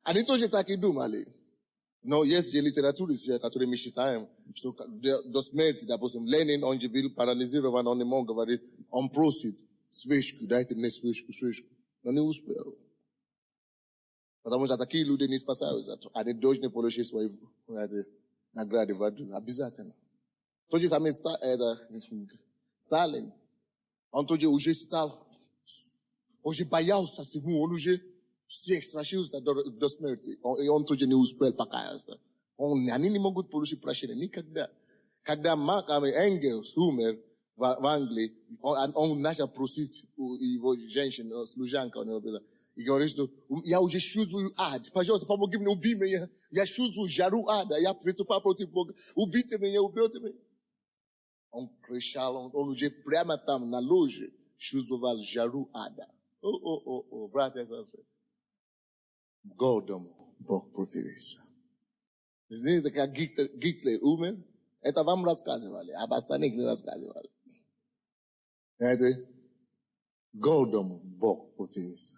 Они тоже так и думали. Но есть литература, которую мы считаем, что до смерти, допустим, Ленин, он же был парализирован, он не мог говорить, он просит свечку, дайте мне свечку. Но не успел. Потому что такие люди не спасаются. Они должны получить свои награды в аду. Обязательно. То же самое Сталин. Он тоже уже стал, уже боялся всему, он уже всех страшился до смерти. И он тоже не успел покаяться. Они не могут получить прощения никогда. Когда Энгельс умер в Англии, он начал просить его женщину, служанка, и говорит, что я уже чувствую ад. Пожалуйста, помоги мне, убей меня. Я чувствую жару ада. Я выступаю против Бога. Убейте меня. Он кричал, он уже прямо там на ложе чувствовал жару ада. Братья и сестры. Гордому Бог противится. Знаете, как Гитлер умер? Это вам рассказывали, об остальных не рассказывали. Знаете, Голодом Бог противился.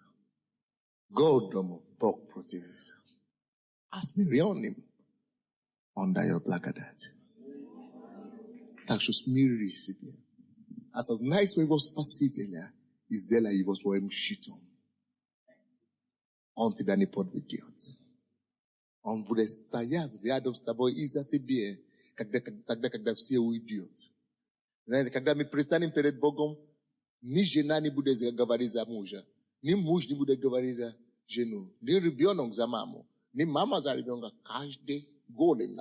Голодом Бог противился. А смиренным он дает благодать. Так что смири себя. Осознай своего Спасителя и сделай его своим щитом. Он тебя не подведет. Он будет стоять рядом с тобой и за тебя, когда все уйдут. Знаете, когда мы предстанем перед Богом, ни жена не будет говорить за мужа, ни муж не будет говорить за жену, ни ребенок за маму, ни мама за ребенка. Каждый голем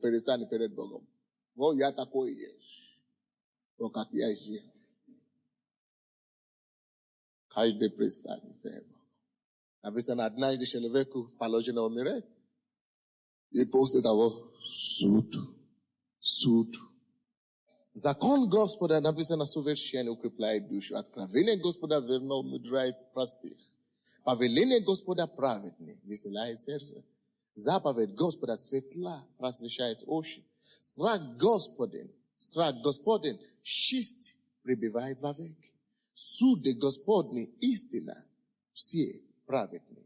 перестанет перед Богом. Вот я такой есть. Вот как я есть. Каждый престанет перед Богом. Написано, однажды человеку положено умереть. И после того, суд. Закон Господа написано совершенно укрепляет душу. Откровение Господа верно умудряет простых. Повеление Господа праведны, веселяет сердце. Заповедь Господа светла, просвещает очи. Страх Господень, чист пребывает вовек. Суды Господни истина, все праведны.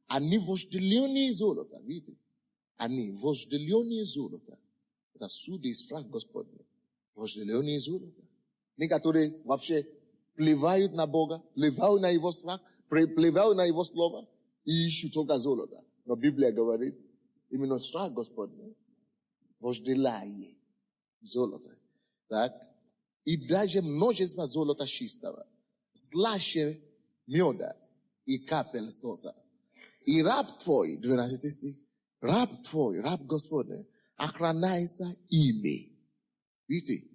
Они вожделенные золота, видите? Они вожделенные золота. Это суды и страх Господний. Вожделенные золота. Некоторые вообще плевают на Бога, плевают на Его страх, плевают на Его слово и ищут только золото. Но Библия говорит, именно страх Господний вожделяет золото. Так? И даже множество золота чистого, слаще меда и капель сота. И раб твой, 12 стих, раб твой, раб Господний, охраняется ими. Видите?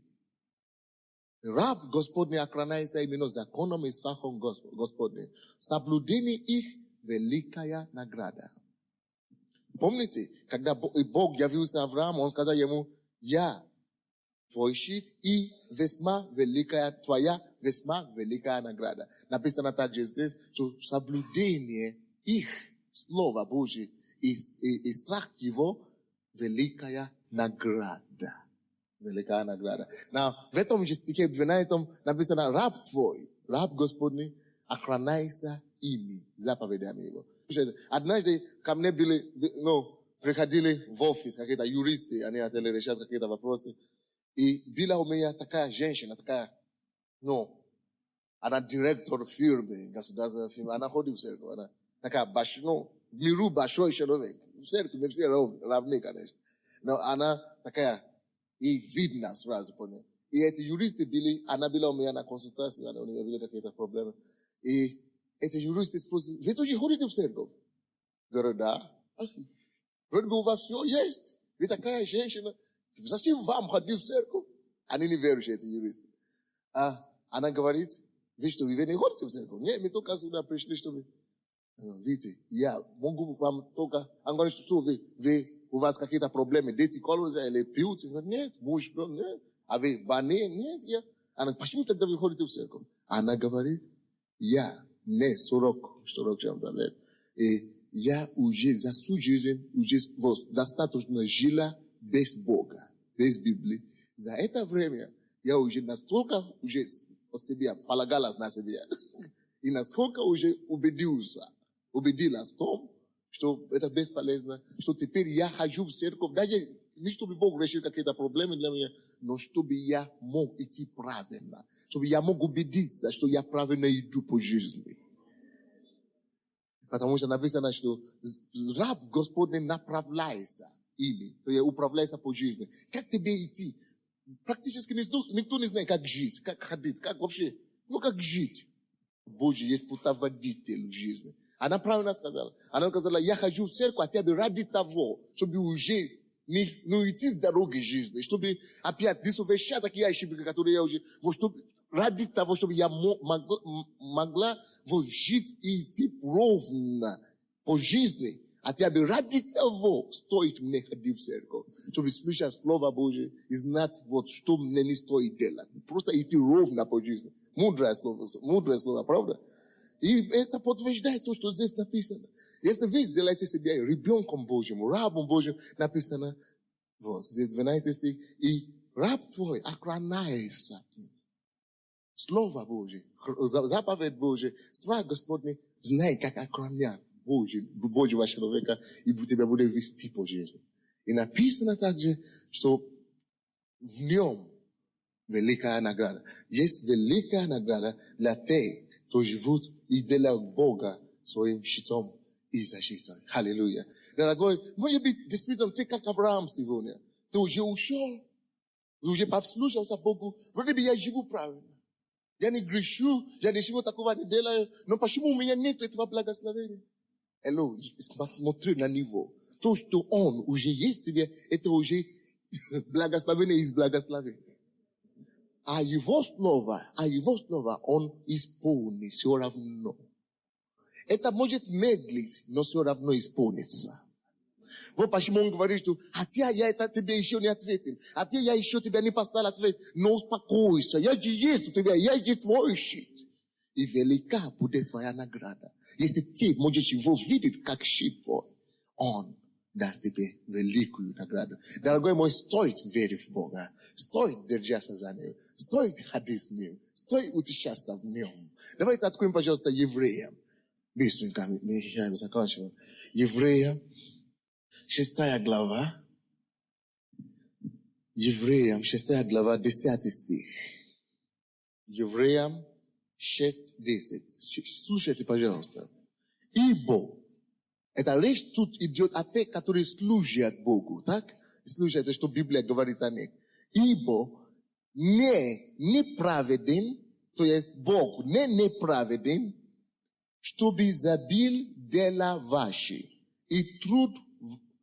Раб Господний охраняется именно законом и страхом Господним. Соблюдение их великая награда. Помните, когда Бог явился Аврааму, он сказал ему, я твой щит и твоя весьма великая награда. Написано также здесь, что соблюдение их слова Божьего и страх его великая награда. Великая награда. В этом же стихе 12 написано, раб твой, раб Господний, охраняйся ими, заповедями его. Однажды ко мне приходили в офис какие-то юристы, они хотели решать какие-то вопросы. И была у меня такая женщина, она директор фирмы, государственной фирмы, она ходит в церковь, она такая миру большой человек. В церкви мы все равны, конечно. Но она такая, и видно сразу по ней. И эти юристы она была у меня на консультации, у нее были какие-то проблемы. И эти юристы спросили, вы тоже ходите в церковь? Говорю, да. Вроде бы у вас все есть. Вы такая женщина. Зачем вам ходить в церковь? Они не верующие, эти юристы. Она говорит, вы что, вы не ходите в церковь? Нет, мы только сюда пришли, чтобы... Видите, я могу вам только... Она говорит, что у вас какие-то проблемы, дети колодцы или пьют? Нет, муж, нет. А вы больные? Нет, Она, почему тогда вы ходите в церковь? Она говорит, мне 40 чем-то лет. И я уже за всю жизнь уже достаточно жила без Бога, без Библии. За это время я уже настолько по себе полагалась на себя. И насколько уже убедилась в том, что это бесполезно, что теперь я хожу в церковь, даже не чтобы Бог решил какие-то проблемы для меня, но чтобы я мог идти правильно, чтобы я мог убедиться, что я правильно иду по жизни. Потому что написано, что раб Господний направляется ими, то есть управляется по жизни. Как тебе идти? Практически никто не знает, как жить, как ходить, как вообще, как жить. Божий есть путеводитель в жизни. Она правильно сказала. Она сказала, я хожу в церковь хотя бы ради того, чтобы уже не идти с дороги жизни, чтобы опять не совершать такие ошибки, которые я уже... Чтобы ради того, чтобы я могла жить и идти ровно по жизни. Хотя бы ради того стоит мне ходить в церковь, чтобы слышать Слово Божие и знать, что мне не стоит делать. Просто идти ровно по жизни. Мудрое слово, правда? И это подтверждает то, что здесь написано. Если вы сделаете себе ребенком Божьим, рабом Божьим, написано, вот, здесь 12 стих, и раб твой охраняется от него. Слово Божье, заповедь Божья, страх Господний, знай, как охранять Божьего человека, и тебя будет вести по жизни. И написано также, что в нем великая награда. Есть великая награда для тех, кто живут и делают Бога своим щитом и защитой. Аллилуйя. Дорогой, может быть, действительно, ты как Авраам сегодня. Ты уже ушел, ты уже послушался Богу. Вроде бы я живу правильно. Я не грешу, я ничего такого не делаю. Но почему у меня нет этого благословения? Hello, смотри на него. То, что он уже есть тебе, это уже благословение из благословения. А его слово он исполнит все равно. Это может медлить, но все равно исполнится. Вот почему он говорит, что хотя я это тебе еще не ответил, хотя я еще тебя не поставил ответ, но успокойся, я же есть у тебя, я же твой щит. И велика будет твоя награда. Если ты можешь его видеть как щит твой, он даст тебе великую награду. Дорогой мой, стоит верить в Бога, стоит держаться за Него, стоит ходить с Ним, стоит утешаться в Нем. Давайте откроем, пожалуйста, Евреям. Быстренько, я заканчиваю. Евреям, 6 глава. Евреям, 6 глава, 10 стих. Евреям 6:10. Слушайте, пожалуйста. Ибо эта речь тут идет о тех, которые служат Богу, так? Слушайте, что Библия говорит о них. Ибо неправеден, то есть Бог неправеден, чтобы забил дела ваши и труд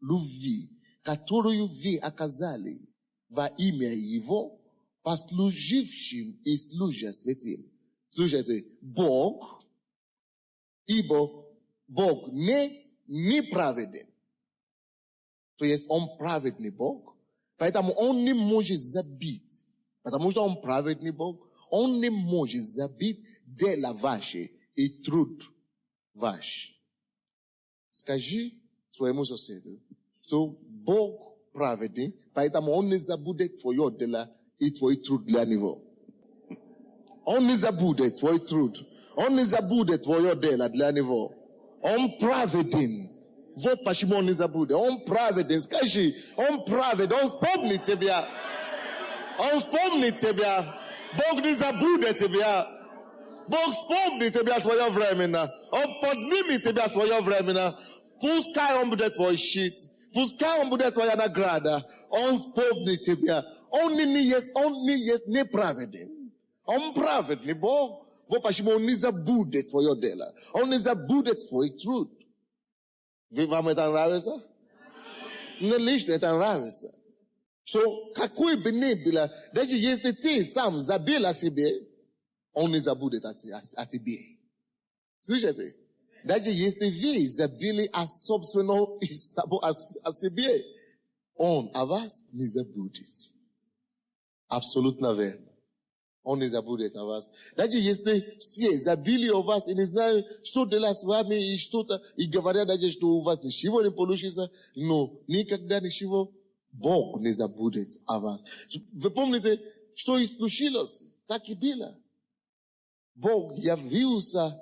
любви, которую вы оказали во имя Его, послужившим и служа святым. Слушайте, Бог, ибо Бог неправеден. То есть Он праведный Бог, поэтому Он не может забить. Потому что Он праведный Бог, Он не может забить дела ваши и труд ваш. Скажи своему соседу, что Бог праведный, поэтому Он не забудет твое дело и твой труд для Него. Он не забудет твой труд. Он не забудет твое дело для Него. Он праведен. Вот почему Он не забудет. Он праведен. Скажи, Он праведен. Он вспомнит тебя. Он вспомнит тебя. Бог не забудет тебя. Бог вспомнит тебя своевременно. Он поднимет тебя своевременно. Пускай Он будет твой щит. Пускай Он будет твоя награда. Он вспомнит тебя. Он не есть неправеден. Он праведный Бог. Вот почему Он не забудет твое дело. Он не забудет твой труд. Вам это нравится? Мне лично это нравится. Что какой бы ни было, даже если ты сам забил о себе, Он не забудет о тебе. Слышите? Даже если вы забили о собственном о себе, Он о вас не забудет. Абсолютно верно. Он не забудет о вас. Даже если все забили о вас и не знают, что делать с вами и что-то, и говорят даже, что у вас ничего не получится, но никогда ничего, Бог не забудет о вас. Вы помните, что и случилось? Так и было. Бог явился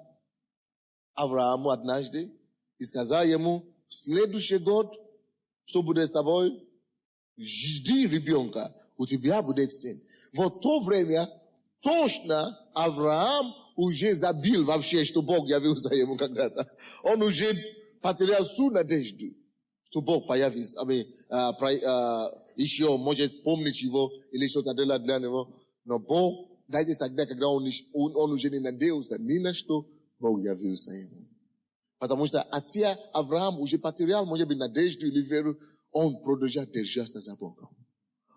Аврааму однажды и сказал ему, в следующий год, что будет с тобой? Жди ребенка, у тебя будет сын. В то время точно Авраам уже забил вообще, что Бог явился ему когда-то. Он уже потерял всю надежду, что Бог появится. Еще может вспомнить его или что-то делать для него. Но Бог, даже тогда, когда он уже не надеялся ни на что, Бог явился ему. Потому что хотя Авраам уже потерял, может быть, надежду или веру, он продолжал держаться за Богом.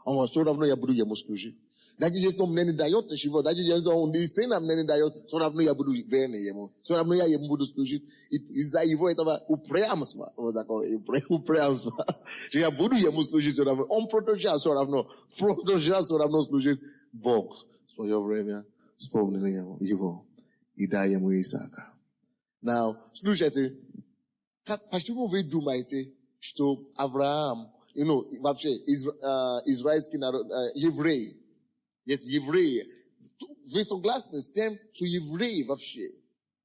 Он все равно я буду ему служить. Даже если он мне не дает ничего, даже если он не сына мне не дает, все равно я буду верный ему. Все равно я ему буду служить. Из-за его этого упрямства, вот такое упрямство, я буду ему служить все равно. Он продолжал все равно служить. Бог в свое время вспомнил его и дал ему Исаака. Now, слушайте, почему вы думаете, что Авраам, вообще израильский народ, евреи, есть евреи, вы согласны с тем, что евреи вообще,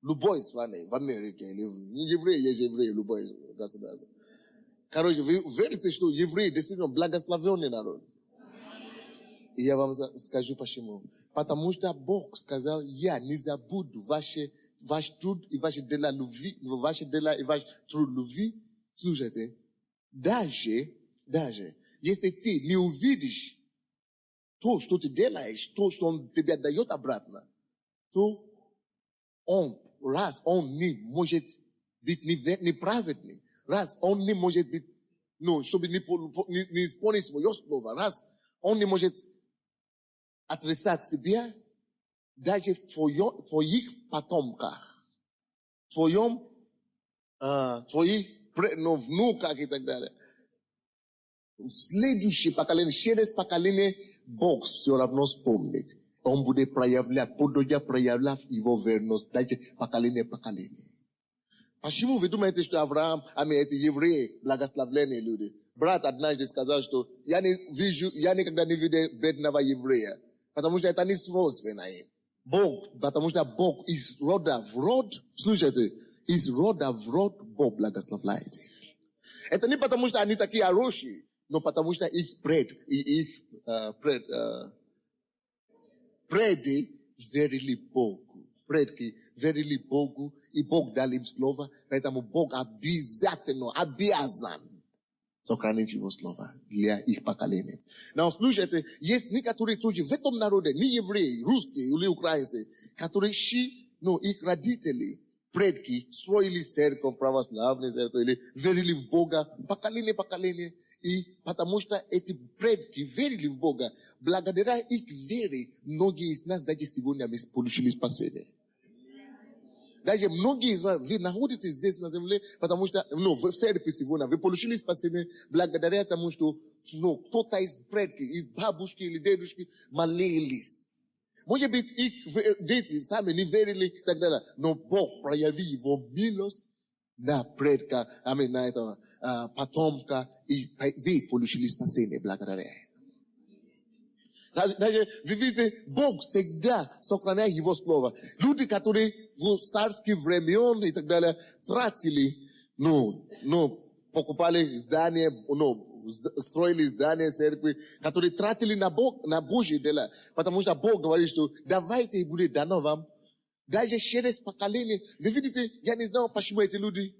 любой стране, в Америке, или евреи есть евреи, любой государство. Короче, вы верите, что евреи действительно благословенный народ? И я вам скажу почему. Потому что Бог сказал, я не забуду ваш труд и ваши дела любви, ваши дела и ваш труд любви. Слушайте, даже, если ты не увидишь то, что ты делаешь, то, что Он тебе дает обратно, то Он не может быть неправедный, раз Он не может быть, чтобы не исполнить свое слово, раз Он не может отрицать себя, даже в твоих потомках, твоих внуках и так далее. В следующее поколение, через поколение, Бог все равно вспомнит. Он будет проявлять его верность, даже поколение. Почему вы думаете, что Авраам, эти евреи, благословленные люди? Брат однажды сказал, что я никогда не видел бедного еврея, потому что это не свойственно им. Потому что Бог из рода в род, слушайте, из рода в род Бог благословляет их. Это не потому что они такие хорошие, но потому что их преды верили Богу. Предки верили Богу, и Бог дал им слово, поэтому Бог обязан сохранить его слово для их поколения. Но слушайте, есть некоторые тоже в этом народе, не евреи, русские или украинцы, которые их родители, предки, строили церковь, православную церковь, или верили в Бога, поколение. И потому что эти предки верили в Бога, благодаря их вере, многие из нас даже сегодня мы получили спасение. Даже многие из вас, вы находитесь здесь на земле, потому что, в церкви сегодня, вы получили спасение благодаря тому, что, кто-то из предки, из бабушки или дедушки молились. Может быть, их дети сами не верили и так далее, но Бог проявил его милость на предка, на этого потомка, и вы получили спасение благодаря этому. Даже, вы видите, Бог всегда сохраняет его слово. Люди, которые в царские времена и так далее тратили, покупали здания, строили здания церкви, которые тратили на Божьи дела. Потому что Бог говорит, что давайте будет дано вам. Даже через поколение. Вы видите, я не знаю, почему эти люди,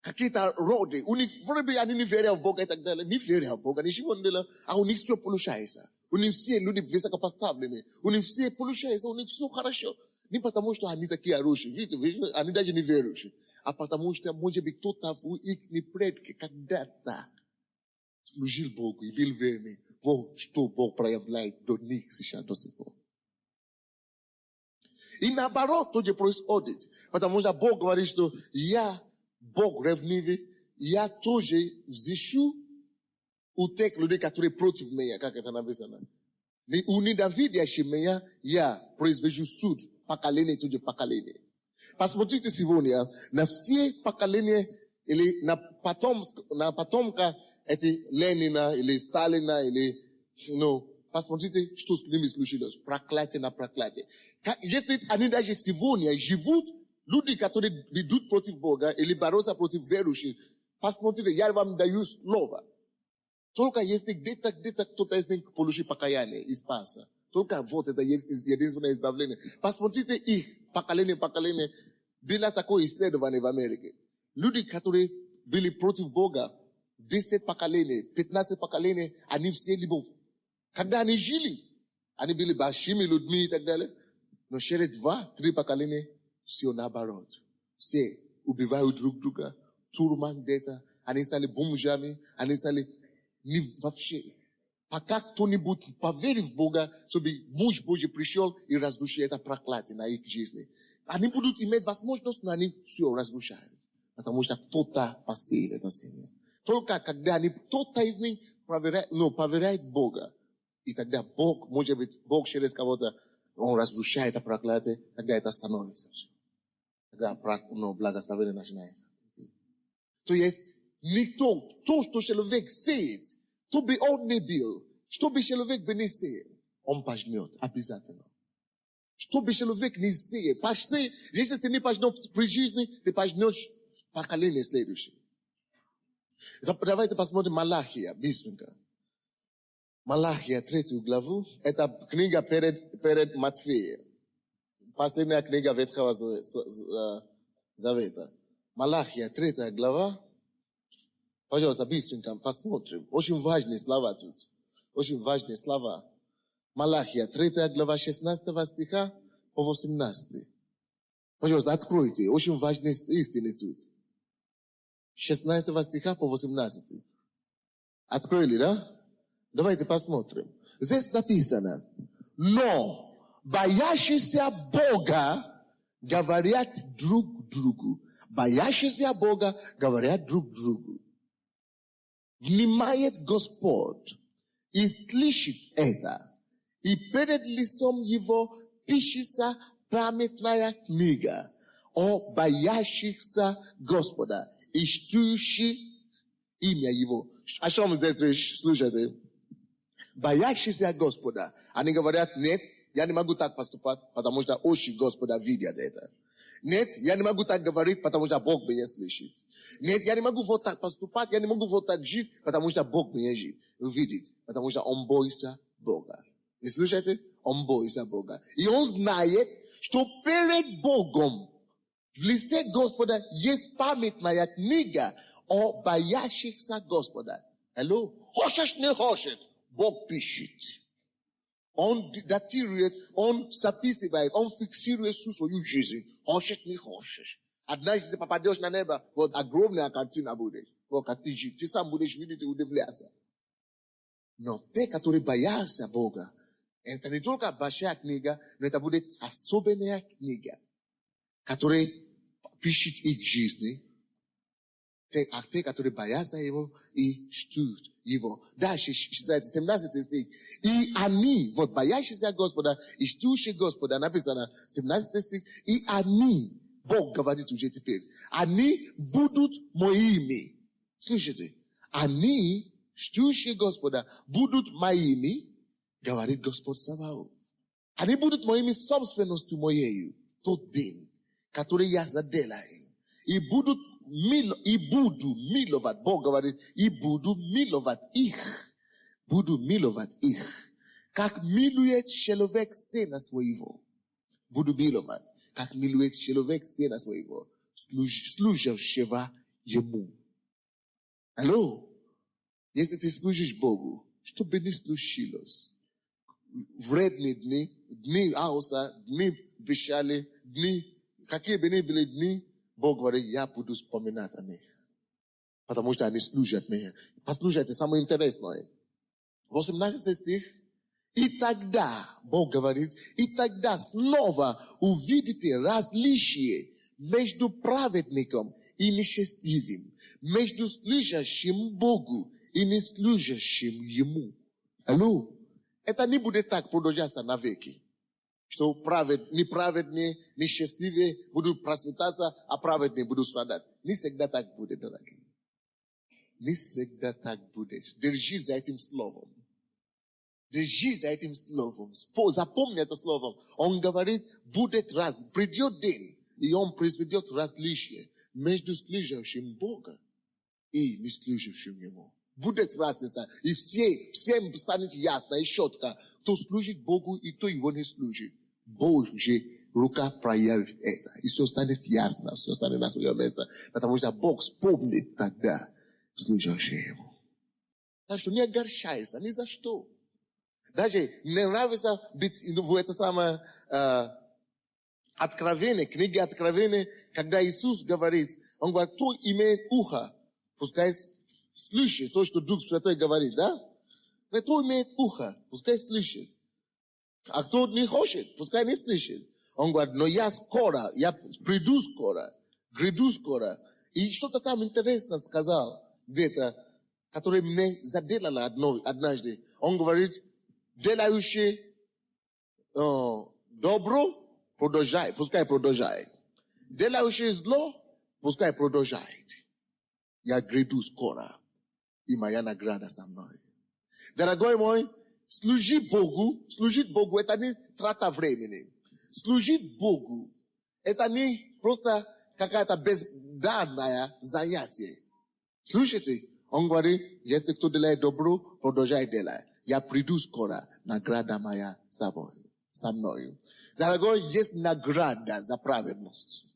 какие-то роды, вроде бы они не верят в Бога и так далее, не верят в Бога, ничего не делают, а у них все получается. У них все люди высокопоставленные, у них все получается, у них все хорошо. Не потому, что они такие хорошие, видите, они даже не верующие, а потому что, может быть, кто-то в их предки когда-то служил Богу и был верный, вот что Бог проявляет до них сейчас, до сих пор. И наоборот, тоже происходит, потому что Бог говорит, что я, Бог ревнивый, я тоже взыщу у тех людей, которые против меня, как это написано. У ненавидящих меня я произвожу суд, поколение тоже в поколение. Посмотрите сегодня, на все поколения, или на потомка эти Ленина, или Сталина, или, посмотрите, что с ними случилось. Проклятие на проклятие. Если они даже сегодня живут, люди, которые идут против Бога, или борются против верующих, посмотрите, я вам даю слово. Только если где-то кто-то из них получил покаяние и спаса. Только вот это единственное избавление. Посмотрите их, поколение. Было такое исследование в Америке. Люди, которые были против Бога, 10 поколений, 15 поколений, они все любовь. Когда они жили, они были большими людьми и так далее. Но через 2-3 поколения, все наоборот. Все убивают друг друга, тюрьма где-то, они стали бомжами, они стали не вообще. Пока кто-нибудь поверит в Бога, чтобы муж Божий пришел и разрушил это проклятие на их жизни. Они будут иметь возможность, но они все разрушают. Потому что кто-то посеял это семя. Только когда кто-то из них поверяет в Бога, и тогда Бог, может быть, Бог через кого-то, Он разрушает это проклятие, тогда это становится. No, благословение начинается. То есть никто, то, что человек сеет, то бы он не был, что бы человек бы не сеял, он пожнет обязательно. Что бы человек не сеял, почти, если ты не пожнешь при жизни, ты пожнешь поколение следующее. Давайте посмотрим Малахия, быстренько. Малахия, 3 главу, это книга перед Матфеем. Последняя книга Ветхого Завета. Малахия, 3 глава. Пожалуйста, быстренько посмотрим. Очень важные слова тут. Очень важные слова. Малахия, 3 глава, 16 стиха по 18. Пожалуйста, откройте. Очень важные истины тут. 16 стиха по 18. Открыли, да? Давайте посмотрим. Здесь написано: но боящиеся Бога говорят друг другу. Боящиеся Бога говорят друг другу. Внимает Господь и слышит это, и перед лицом Его пишется памятная книга о боящихся Господа, ищущих имя Его. О чем здесь слушайте? Боящиеся Господа. Они говорят: нет, я не могу так поступать, потому что очи Господа видят это. Нет, я не могу так говорить, потому что Бог меня слышит. Нет, я не могу вот так поступать, я не могу вот так жить, потому что Бог меня видит. Потому что он боится Бога. Вы слушаете? Он боится Бога. И он знает, что перед Богом в лице Господа есть памятная книга о боящихся Господа. Hello? Хочешь, не хочешь, Бог пишет. Он датирует, он записывает, он фиксирует всю свою жизнь. Хочешь, не хочешь. Однажды ты попадешь на небо, вот огромная картина будет. Вот как ты жить. Ты сам будешь видеть и удивляться. Но те, которые боятся Бога, это не только большая книга, но это будет особенная книга, которая пишет их жизни. Те, которые боятся Его и чтут Его. Дальше читайте 17 стих. И они, вот боящиеся Господа и чтущие Господа, написано 17 стих. И они, Бог говорит уже теперь, они будут моими. Слышите? Они, чтущие Господа, будут моими, говорит Господь Саваоф. Они будут моими собственностью моею. Тот день, который я заделаю. И буду миловать, Бог говорит, и буду миловать их. Буду миловать их. Как милует человек сына своего. Буду миловать. Как милует человек сына своего. Служащего ему. Алло? Если ты служишь Богу, что бы ни случилось, вредные дни ауса, дни печали, дни, какие бы ни были дни, Бог говорит: я буду вспоминать о них. Потому что они служат мне. Послушайте, самое интересное. 18 стих. И тогда, Бог говорит, и тогда снова увидите различие между праведником и нечестивым, между служащим Богу и неслужащим Ему. Алло? Это не будет так продолжаться навеки. Что неправедные, несчастливые будут просветаться, а праведные будут страдать. Не всегда так будет, дорогие. Не всегда так будет. Держи за этим словом. Держи за этим словом. Запомни это словом. Он говорит, будет придет день, и он произведет различие между служащим Бога и неслужащим Ему. Будет разница. И всем станет ясно и четко, кто служит Богу и кто его не служит. Божья рука проявит это. И все станет ясно, все станет на свое место. Потому что Бог вспомнит тогда служащего Ему. Так что не огорчайся ни за что. Даже не нравится быть в это самое откровение, книге Откровения, когда Иисус говорит, Он говорит, кто имеет ухо, пускай слышит то, что Дух Святой говорит, да? Но кто имеет ухо, пускай слышит. А кто не хочет, пускай не слышит. Он говорит, но я скоро, я приду скоро, гряду скоро. И что-то там интересно сказал где-то, которое мне заделало однажды. Он говорит, делающий добро, продолжай, пускай продолжает. De la uși zlo, puskai produjait. Ja gredu skora. Ima ja nagrada sa mной. Дорогой мой, служить Богу, это не трата времени. Служить Богу, это не просто какая-то бездарное занятие. Слушайте, он говорит, если кто делает добро, продолжай делать. Я приду скоро, награда моя с тобой, со мной. Дорогой, есть награда за праведность.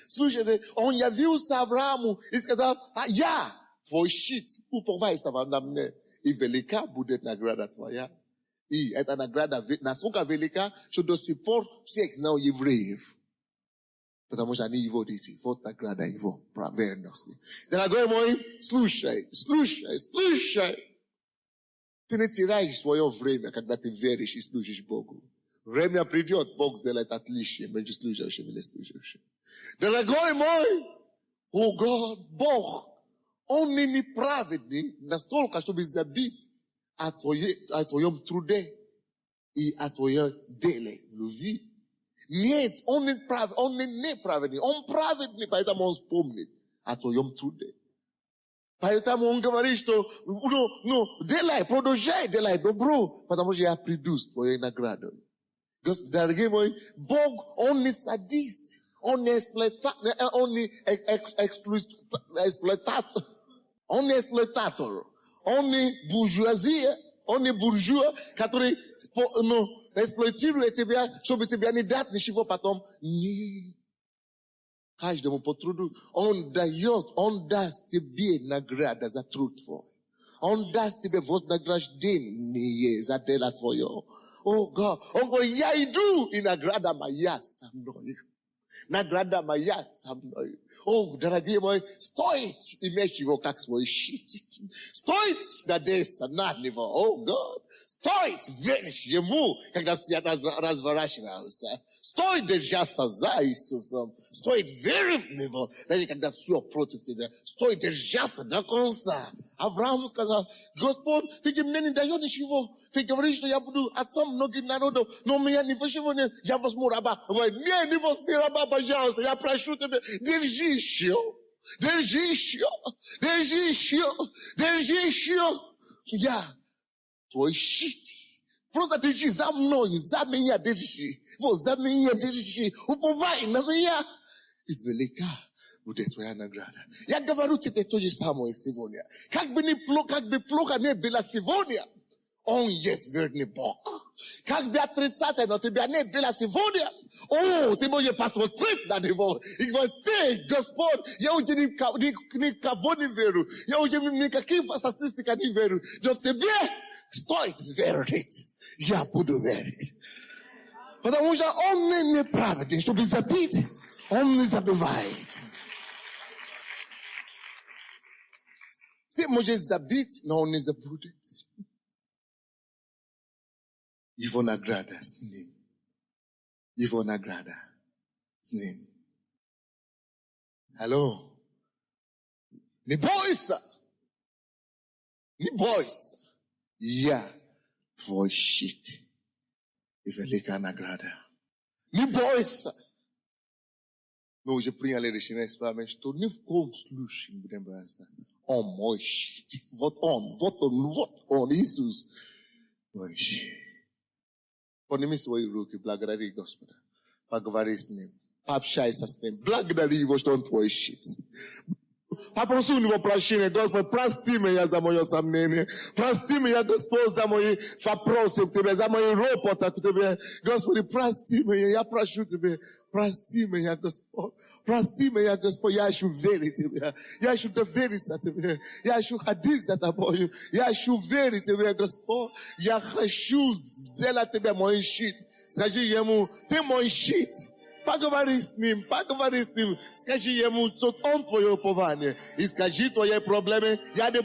Слушайте, он явился Аврааму и сказал, я твой щит, уповайся на мне, и велика будет награда твоя. И эта награда настолько велика, что до сих пор всех знал евреев. Потому что они его дети. Вот награда его праведности. Дорогой мой, слушай. Ты не теряешь свое время, когда ты веришь и служишь Богу. Время придет, Бог сделает отличие между служащим и неслужащим. Дорогой мой, Бог, Он не неправедный настолько, чтобы забить о твоем труде и о твоем деле в любви. Нет, Он не неправедный, Он праведный, поэтому Он вспомнит о твоем труде. Поэтому Он говорит, что продолжай делай добро, потому что я приду с твоей наградой. Дорогие мои, Бог, Он не садист, Он не эксплуататор, Он не эксплуататор, Он не буржуазия, Он не буржуа, который эксплуатирует тебя, чтобы тебя не дать ничего потом. Нет. Каждому по труду. Он даст тебе награда за труд твой. Он даст тебе вознаграждение за дело твое. О, Год, Он говорит, я иду, и награда моя со мной. Награда моя со мной. О, дорогие мои, стоит иметь его как свой щит. Стоит надеяться на него. О, Год, стоит верить ему, когда все разворачиваются. Стоит держаться за Иисусом. Стоит верить в него, даже когда все против тебя. Стоит держаться до конца. Авраам сказал, Господь, ты мне не даешь ничего. Ты говоришь, что я буду отцом многих народов, но у меня ничего нет. Я возьму раба. Он говорит, не возьми раба, пожалуйста, я прошу тебя, держи еще. Я твой щит. Просто держи за мною, за меня держи. Вот, за меня держи. Уповай на меня. И велика будет твоя награда. Я говорю тебе то же самое сегодня. Как бы плохо не было сегодня, Он есть верный Бог. Как бы отрицательно тебя не было сегодня, ты можешь посмотреть на него и говорить, ты, Господь, я уже никого не верю. Я уже никаких статистик не верю. Но в тебе стоит верить. Я буду верить. Потому что Он не неправеден, чтобы забить, Он не забывает. Ты можешь забить, но Он не забудет. Его награда с Ним. Его награда с Ним. Алло. Не бойся. Не бойся. Я твой щит и великая награда. Не бойся. Мы уже приняли решение с вами, что ни в коем случае не будем бояться. Он мой щит. Вот Он, Иисус. Мой щит. Подними свои руки, благодари Господа. Поговори с Ним. Пообщайся с Ним. Благодари Его, что Он твой щит. Попроси у Него прощения. Господь, прости меня за мое сомнение. Прости меня, Господь, за мои вопросы к Тебе, за мои ропоты к Тебе. Господи, прости меня, я прошу Тебя. Прости меня, Господь. Прости меня, Господь. Я хочу верить Тебе. Я хочу довериться Тебе. Я хочу ходить за Тобою. Я хочу верить Тебе, Господь. Я хочу сделать Тебе мой щит. Скажи Ему, Ты мой щит. Поговори с Ним. Скажи Ему, что Он твое упование. И скажи твои проблемы. Я не